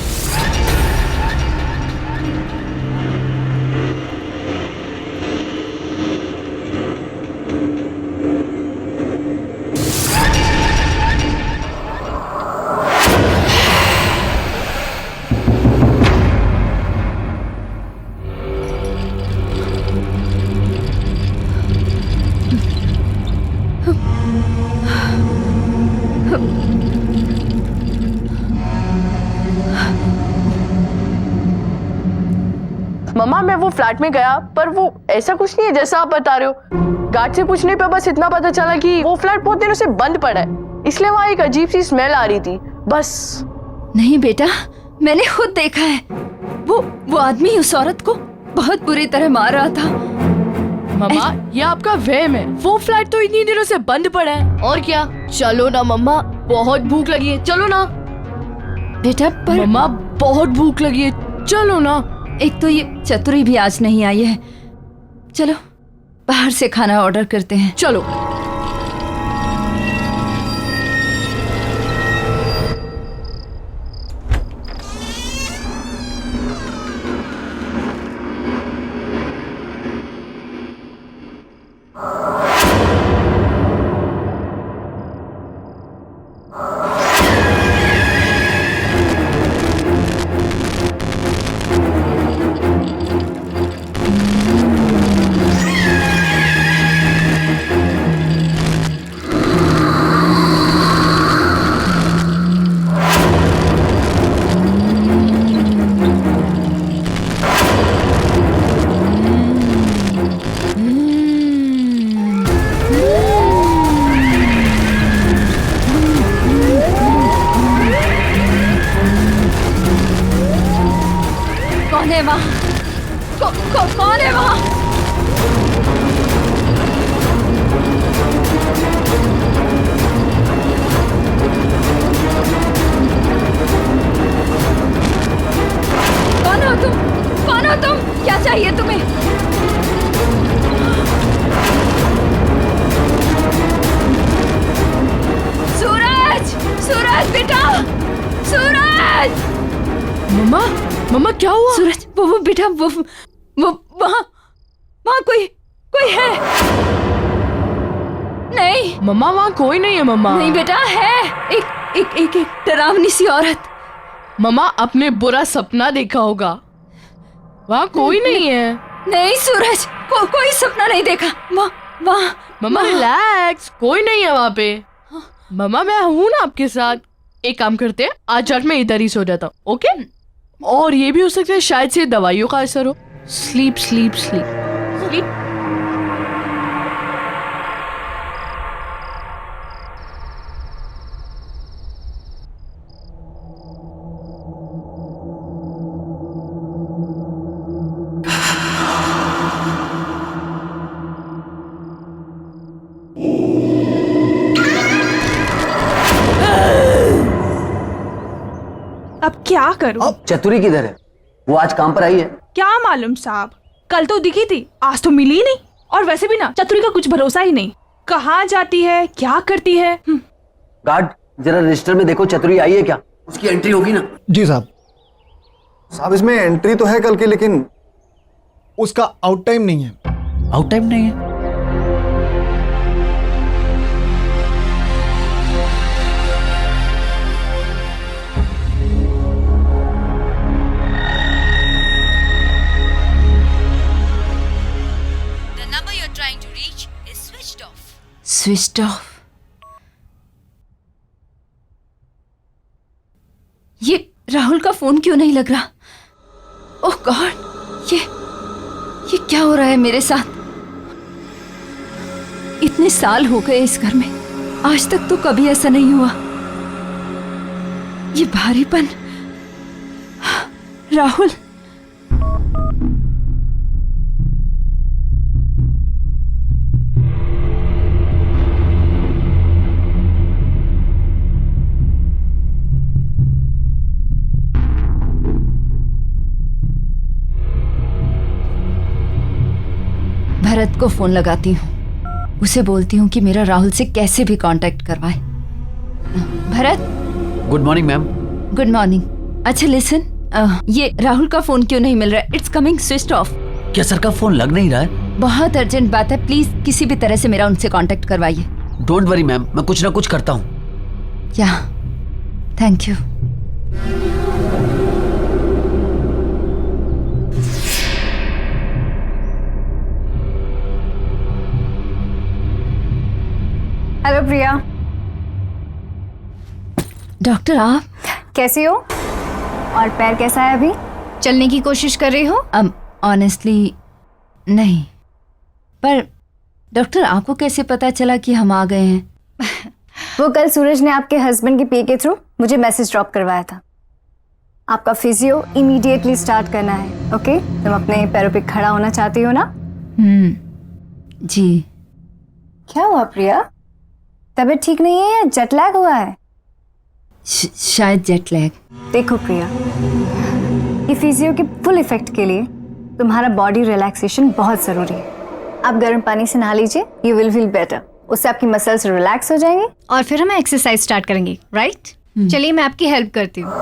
Speaker 7: मम्मा मैं वो फ्लैट में गया, पर वो ऐसा कुछ नहीं है जैसा आप बता रहे हो। गार्ड से पूछने पे बस इतना पता चला कि वो फ्लैट बहुत दिनों से बंद पड़ा है, इसलिए वहाँ एक अजीब सी स्मेल आ रही थी, बस।
Speaker 2: नहीं बेटा, मैंने खुद देखा है। वो आदमी उस औरत को बहुत बुरी तरह मार रहा था।
Speaker 7: मम्मा ये आपका वहम है, वो फ्लैट तो इतनी दिनों से बंद पड़ा है। और क्या, चलो ना मम्मा, बहुत भूख लगी है, चलो ना।
Speaker 2: बेटा पर
Speaker 7: मम्मा बहुत भूख लगी है, चलो ना।
Speaker 2: एक तो ये चतुरी भी आज नहीं आई है। चलो बाहर से खाना ऑर्डर करते हैं।
Speaker 7: चलो।
Speaker 2: कौन है वहाँ? कौन है वहाँ? कौन हो तुम? कौन हो तुम? क्या चाहिए तुम्हें? सूरज! सूरज बेटा! सूरज!
Speaker 7: मम्मा क्या हुआ?
Speaker 2: सूरज, वो बेटा, वो वहाँ कोई है? नहीं
Speaker 7: मम्मा वहाँ कोई नहीं है मम्मा।
Speaker 2: नहीं बेटा, है एक डरावनी सी औरत।
Speaker 7: मम्मा आपने बुरा सपना देखा होगा, वहाँ कोई नहीं है।
Speaker 2: नहीं सूरज, कोई सपना नहीं देखा। वहाँ
Speaker 7: मम्मा रिलैक्स, कोई नहीं है वहाँ पे। मम्मा मैं हूँ ना आपके साथ। एक काम करते हैं, आज रात में इधर ही सो जाता हूँ, ओके? और ये भी हो सकता है शायद से दवाइयों का असर हो। Sleep sleep sleep sleep.
Speaker 14: अब क्या करूं?
Speaker 15: चतुरी किधर है? वो आज काम पर आई है?
Speaker 14: क्या मालूम साहब, कल तो दिखी थी, आज तो मिली ही नहीं। और वैसे भी ना चतुरी का कुछ भरोसा ही नहीं, कहाँ जाती है, क्या करती है।
Speaker 15: गार्ड जरा रजिस्टर में देखो, चतुरी आई है क्या? उसकी एंट्री होगी ना?
Speaker 12: जी साहब। साहब इसमें एंट्री तो है कल की, लेकिन उसका आउट टाइम नहीं है।
Speaker 15: आउट टाइम नहीं है?
Speaker 2: Switched off. ये राहुल का फोन क्यों नहीं लग रहा? ओह गॉड, ये क्या हो रहा है मेरे साथ? इतने साल हो गए इस घर में, आज तक तो कभी ऐसा नहीं हुआ। ये भारीपन। राहुल, भरत को फोन लगाती हूँ, उसे बोलती हूँ कि मेरा राहुल से कैसे भी कांटेक्ट करवाए।
Speaker 4: Bharat,
Speaker 15: good morning ma'am.
Speaker 4: Good morning. अच्छा लिसन, ये राहुल का फोन क्यों नहीं मिल रहा है? It's coming switched off.
Speaker 15: क्या सर का फोन लग नहीं रहा है?
Speaker 4: बहुत अर्जेंट बात है, प्लीज किसी भी तरह से मेरा उनसे कांटेक्ट करवाइए।
Speaker 15: डोंट वरी मैम, मैं कुछ ना कुछ करता हूँ।
Speaker 4: या, thank you.
Speaker 3: Hello Priya.
Speaker 2: Doctor आप
Speaker 3: कैसी हो? और पैर कैसा है अभी? चलने की कोशिश कर रही हो?
Speaker 4: ऑनेस्टली नहीं, पर डॉक्टर आपको कैसे पता चला कि हम आ गए हैं?
Speaker 3: वो कल सूरज ने आपके हस्बैंड के पी के थ्रू मुझे मैसेज ड्रॉप करवाया था। आपका फिजियो इमीडिएटली स्टार्ट करना है। ओके? तुम अपने पैरों पे खड़ा होना चाहती हो ना?
Speaker 4: जी।
Speaker 3: क्या हुआ प्रिया? तबीयत ठीक नहीं है या जेट लैग हुआ है?
Speaker 4: शायद जेट लैग।
Speaker 3: देखो प्रिया, ये फिजियो के फुल इफेक्ट के लिए तुम्हारा बॉडी रिलैक्सेशन बहुत जरूरी है। आप गर्म पानी से नहा लीजिए, यू विल फील बेटर। उससे आपकी मसल्स रिलैक्स हो जाएंगी और फिर हम एक्सरसाइज स्टार्ट करेंगे, राइट? चलिए मैं आपकी हेल्प करती हूँ।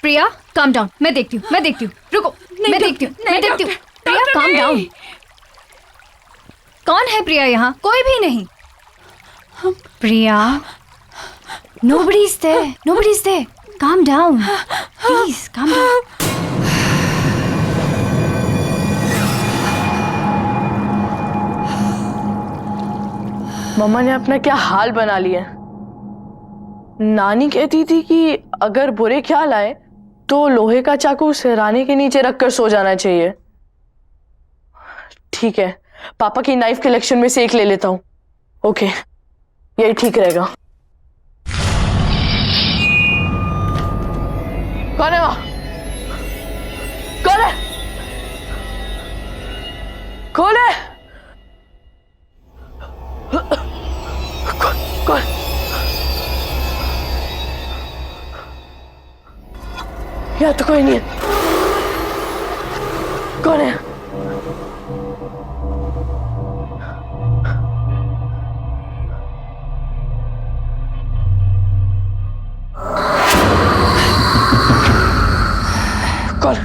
Speaker 3: प्रिया काम डाउन, मैं देखती हूँ, रुको, मैं देखती हूँ। प्रिया काम डाउन। कौन है प्रिया यहाँ? कोई भी नहीं। प्रिया, nobody's there. Calm down, please, calm down.
Speaker 7: मम्मा ने अपना क्या हाल बना लिया। नानी कहती थी कि अगर बुरे ख्याल आए तो लोहे का चाकू सिरहाने के नीचे रखकर सो जाना चाहिए। ठीक है, पापा की नाइफ कलेक्शन में से एक ले लेता हूँ। ओके, यही ठीक रहेगा। कौन है वहां? कौन है? कौन है? कौन? यहाँ तो कोई नहीं है। कौन है? कौन?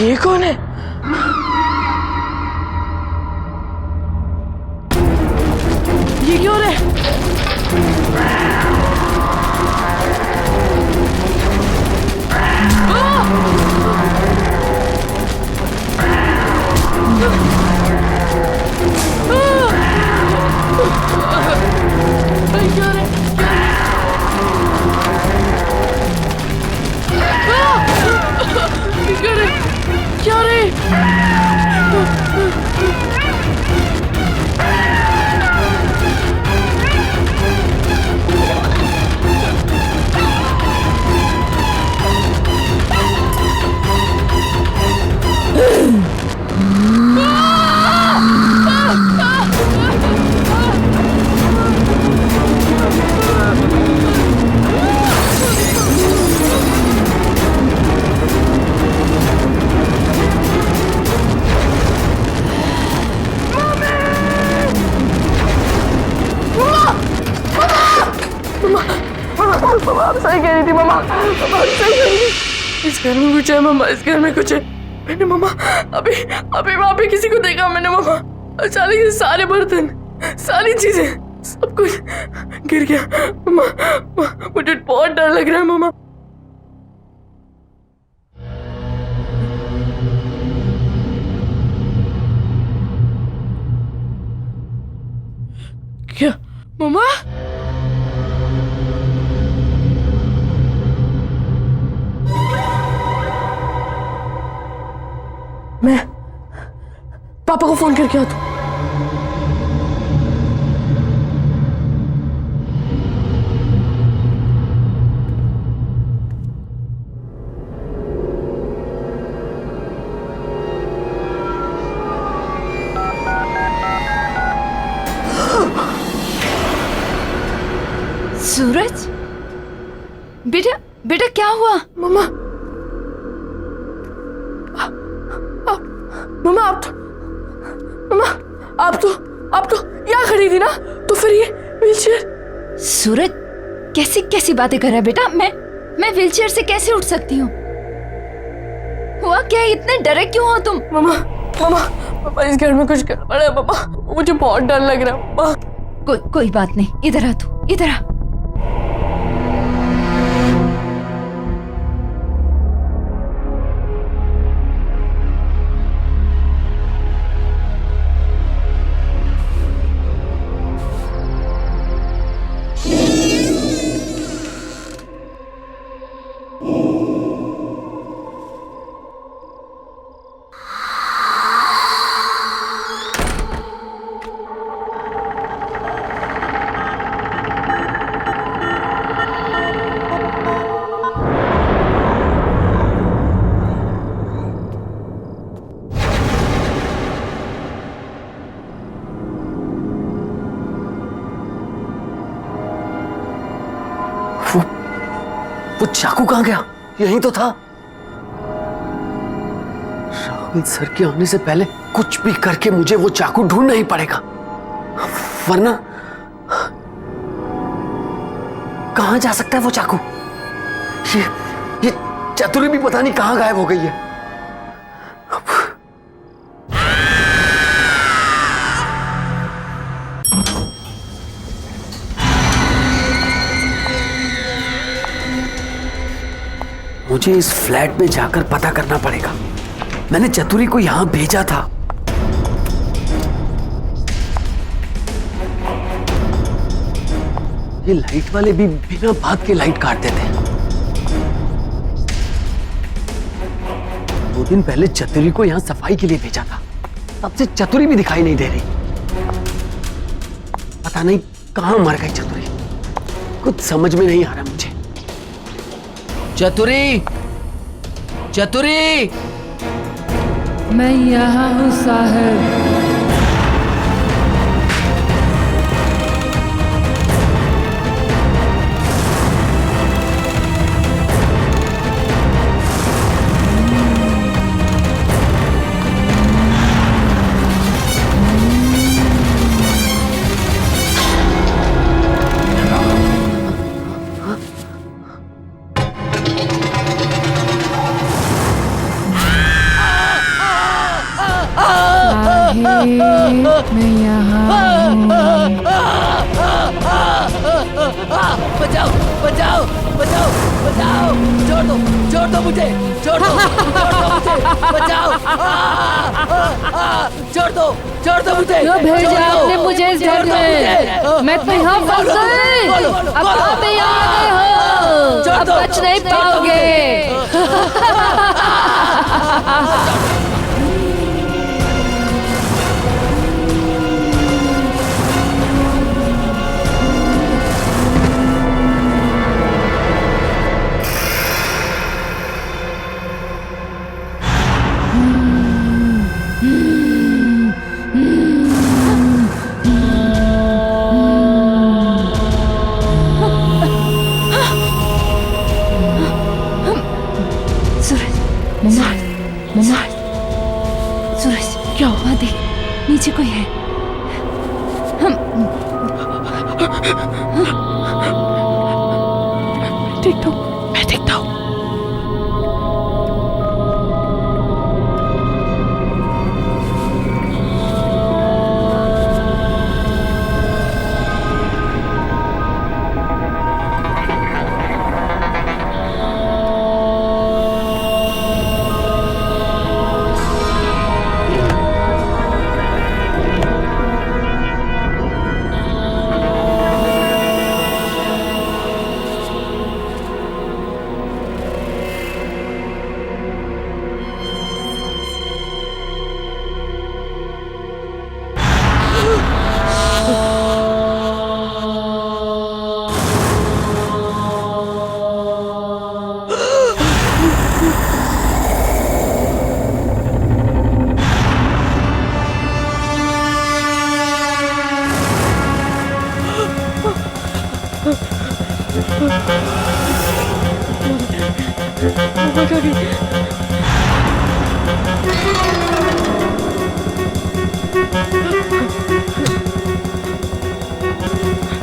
Speaker 7: ये कौन है? ये क्यों है? मम्मा आप सही कह रही थी मम्मा, मम्मा आप सही कह रही थी। इस घर में कुछ है मम्मा, इस घर में कुछ है। मैंने मम्मा अभी अभी वहाँ पे किसी को देखा मैंने मम्मा, अचानक से सारे बर्तन, सारी चीजें, सब कुछ गिर गया मम्मा। मुझे बहुत डर लग रहा है मम्मा। क्या मम्मा? मैं पापा को फोन करके आता हूँ।
Speaker 2: सूरज, बेटा बेटा क्या हुआ?
Speaker 7: मम्मा मम्मा आप तो यहाँ खड़ी थी ना, तो फिर ये व्हीलचेयर।
Speaker 2: सूरज कैसी कैसी बातें कर रहा है बेटा? मैं व्हीलचेयर से कैसे उठ सकती हूँ? हुआ क्या? इतने डरे क्यों हो तुम?
Speaker 7: मम्मा इस घर में कुछ गड़बड़ है मम्मा, मुझे बहुत डर लग रहा है मम्मा।
Speaker 2: कोई बात नहीं, इधर आ तू, इधर आ।
Speaker 15: वो चाकू कहाँ गया? यहीं तो था। राहुल सर के आने से पहले कुछ भी करके मुझे वो चाकू ढूंढना ही पड़ेगा, वरना कहां जा सकता है वो चाकू? ये चतुरी भी पता नहीं कहां गायब हो गई है। मुझे इस फ्लैट में जाकर पता करना पड़ेगा। मैंने चतुरी को यहां भेजा था। ये लाइट वाले भी बिना बात के लाइट काट देते हैं। 2 दिन पहले चतुरी को यहां सफाई के लिए भेजा था, तब से चतुरी भी दिखाई नहीं दे रही। पता नहीं कहां मर गई चतुरी, कुछ समझ में नहीं आ रहा मुझे। चतुरी, चतुरी!
Speaker 16: मैं यहाँ हूँ साहब। मैं यहाँ
Speaker 13: बचाओ बचाओ बचाओ बचाओ, छोड़ दो मुझे, छोड़ दो मुझे, बचाओ, छोड़ दो मुझे।
Speaker 16: क्यों भेजा आपने मुझे इस घर में? मैं तो यहाँ फंस गई। अब आप यहाँ आ गए हो, अब बच नहीं पाओगे।
Speaker 2: सूरज क्या हुआ? देख नीचे कोई है।
Speaker 14: देखता हूँ, मैं देखता हूँ।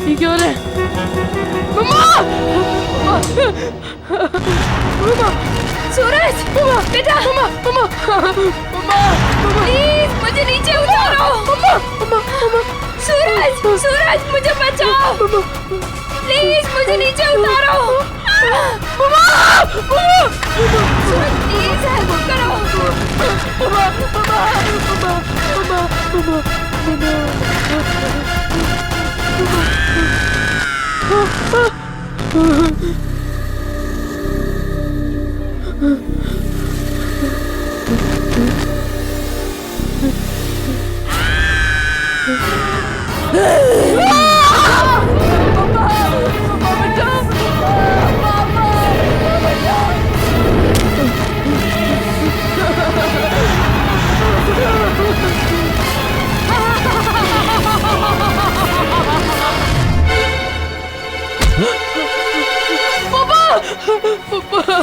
Speaker 14: ये क्या हो रहा है? मम्मा! मम्मा!
Speaker 2: सूरज! बेटा! प्लीज मुझे नीचे उतारो! सूरज! सूरज मुझे बचाओ! प्लीज मुझे नीचे उतारो! सूरज प्लीज हेल्प करो!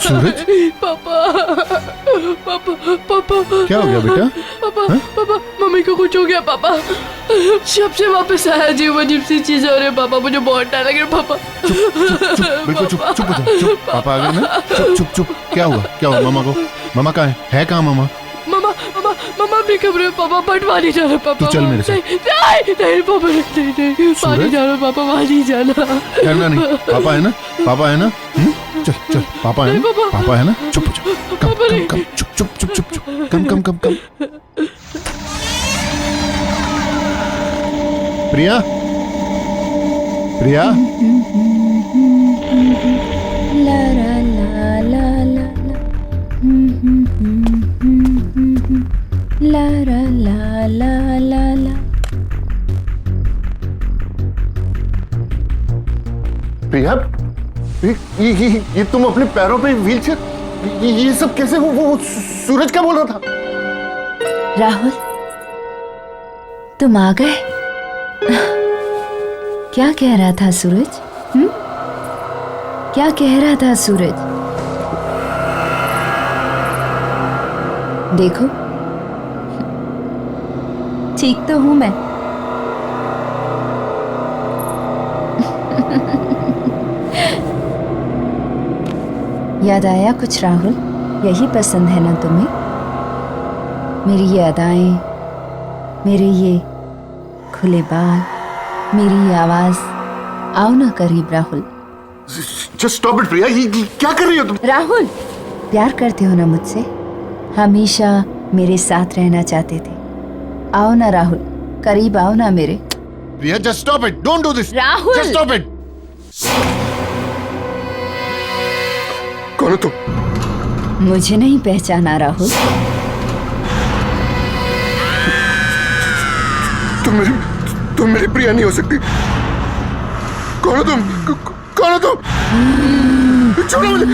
Speaker 6: सूरज?
Speaker 14: पापा
Speaker 6: क्या हो गया बेटा?
Speaker 14: पापा मम्मी को कुछ हो गया पापा। जब से वापस आया अजीब अजीब सी चीजें हो रही है पापा, मुझे बहुत डर लग रहा है पापा।
Speaker 6: बिल्कुल चुप हो जाओ। पापा आ गए ना? चुप। क्या हुआ मामा को? मामा कहाँ है कहाँ मामा?
Speaker 14: मम्मा अपने कमरे में पापा, पानी जा रहा पापा।
Speaker 6: तू चल मेरे साथ।
Speaker 14: नहीं पापा नहीं पानी जा रहा पापा, वहाँ नहीं जाना।
Speaker 6: डरना नहीं, पापा है ना? चल पापा है ना? चुप हो जाओ। कम चुप। कम। प्रिया
Speaker 3: ला ला ला ला ला ला ला ला ला ला।
Speaker 15: प्रिया, ये तुम अपने पैरों पे व्हीलचेयर, ये सब कैसे? वो सूरज क्या बोल रहा था?
Speaker 3: राहुल तुम आ गए? क्या कह रहा था सूरज? क्या कह रहा था सूरज? देखो ठीक तो हूं मैं। याद आया कुछ राहुल? यही पसंद है ना तुम्हें? मेरी ये अदाएं, मेरे ये खुले बाल, मेरी ये आवाज। आओ ना करीब राहुल।
Speaker 15: Just stop it प्रिया, ये क्या कर रही हो तुम?
Speaker 3: राहुल प्यार करते हो ना मुझसे? हमेशा मेरे साथ रहना चाहते थे। आओ ना राहुल, करीब आओ ना मेरे।
Speaker 6: प्रिया just stop it, don't do this.
Speaker 3: Rahul
Speaker 6: just stop it.
Speaker 15: कौन हो तुम?
Speaker 3: मुझे नहीं पहचाना राहुल?
Speaker 15: तुम मेरी प्रिया नहीं हो सकती। कौन हो तुम? कौन हो तुम? छोड़ो मुझे।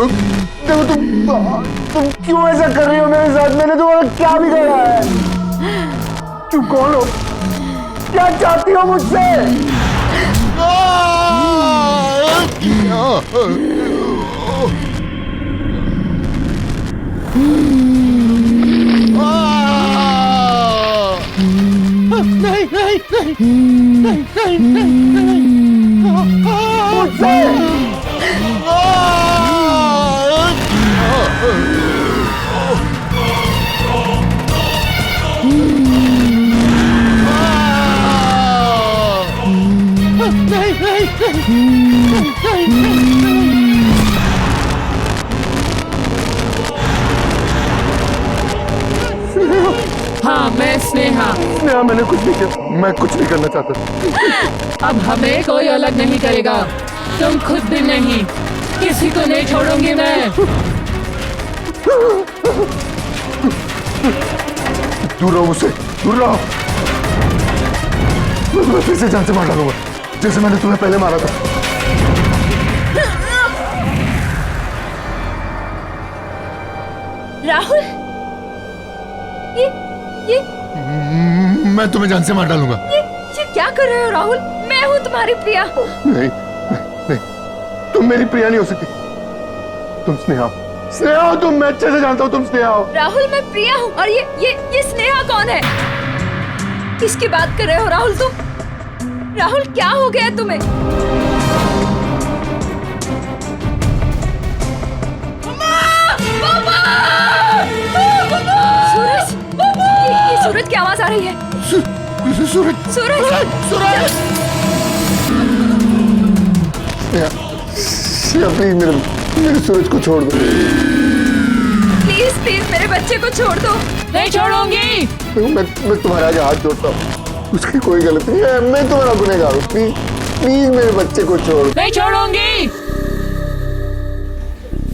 Speaker 15: देखो तुम क्यों ऐसा कर रही हो मेरे साथ? मैंने तुम्हारा क्या बिगाड़ा है? तुम कौन हो? क्या चाहती हो मुझसे?
Speaker 17: नहीं नहीं नहीं नहीं नहीं मुझसे
Speaker 16: हाँ मैं स्नेहा।
Speaker 15: स्नेहा मैंने कुछ नहीं किया, मैं कुछ नहीं करना चाहता।
Speaker 16: अब हमें कोई अलग नहीं करेगा, तुम खुद भी नहीं, किसी को नहीं छोड़ूंगी मैं।
Speaker 15: दूर रहो मुझसे, दूर रहो। मैं फिर से जान से मार डालूंगा जैसे मैंने तुम्हें पहले मारा था।
Speaker 2: राहुल, ये
Speaker 15: मैं तुम्हें जान से मार डालूंगा।
Speaker 2: ये क्या कर रहे हो राहुल? मैं हूँ तुम्हारी प्रिया।
Speaker 15: नहीं नहीं, तुम मेरी प्रिया नहीं हो सकती। तुम स्नेहा हो। स्नेहा हो तुम, मैं अच्छे से जानता हूँ तुम स्नेहा हो।
Speaker 2: राहुल मैं प्रिया हूँ। और ये स्नेहा कौन है? किसकी बात कर रहे हो राहुल तुम? राहुल क्या हो गया तुम्हें? सूरज, ये सूरज की आवाज आ रही है।
Speaker 15: सूरज,
Speaker 2: सूरज,
Speaker 15: सूरज। प्लीज मेरे सूरज को छोड़ दो।
Speaker 2: प्लीज प्लीज मेरे बच्चे को छोड़ दो।
Speaker 16: नहीं छोड़ूंगी।
Speaker 15: मैं तुम्हारा आज हाथ जोड़ता हूँ, उसकी कोई गलती नहीं है, मैं तुम्हारा गुनहगार हूँ। प्लीज प्लीज मेरे बच्चे को छोड़।
Speaker 16: नहीं छोड़ूंगी।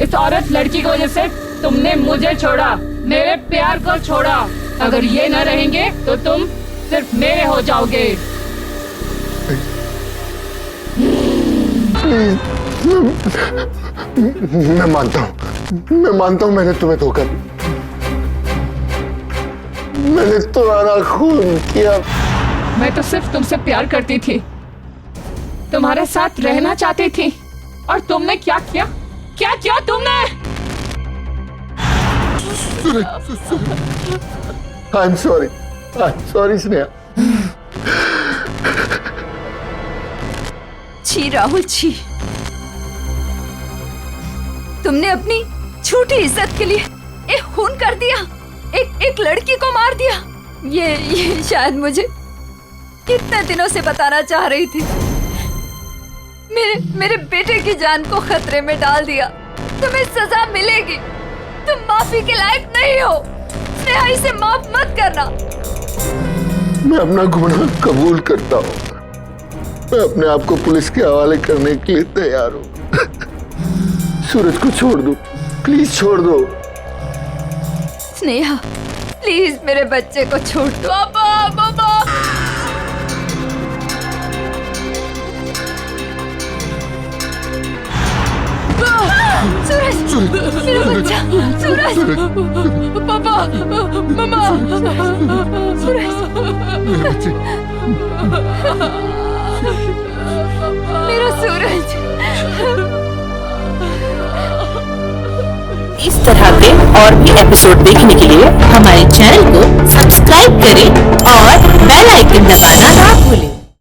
Speaker 16: इस औरत लड़की की वजह से तुमने मुझे छोड़ा, मेरे प्यार को छोड़ा। अगर ये न रहेंगे तो तुम सिर्फ मेरे हो जाओगे।
Speaker 15: मैं मानता हूँ मैंने तुम्हें धोखा दिया, मैंने तुम्हारा खून किया।
Speaker 16: मैं तो सिर्फ तुमसे प्यार करती थी, तुम्हारे साथ रहना चाहती थी, और तुमने क्या किया? क्या किया तुमने?
Speaker 15: I am sorry Sneha.
Speaker 2: छी राहुल छी, तुमने अपनी झूठी इज्जत के लिए एक खून कर दिया, एक लड़की को मार दिया। ये शायद मुझे कितने दिनों से बताना चाह रही थी। मेरे बेटे की जान को खतरे में डाल दिया। तुम्हें सजा मिलेगी, तुम माफी के लायक नहीं हो। स्नेहा, इसे माफ मत करना।
Speaker 15: मैं अपना गुनाह कबूल करता हूँ, मैं अपने आप को पुलिस के हवाले करने के लिए तैयार हूँ। सूरज को छोड़ दो, प्लीज छोड़ दो।
Speaker 2: स्नेहा प्लीज मेरे बच्चे को छोड़ दो। पापा पापा। सूरज, मेरा बच्चा। सूरज, पापा, मम्मा। सूरज, मेरा सूरज।
Speaker 18: इस तरह के और भी एपिसोड देखने के लिए हमारे चैनल को सब्सक्राइब करें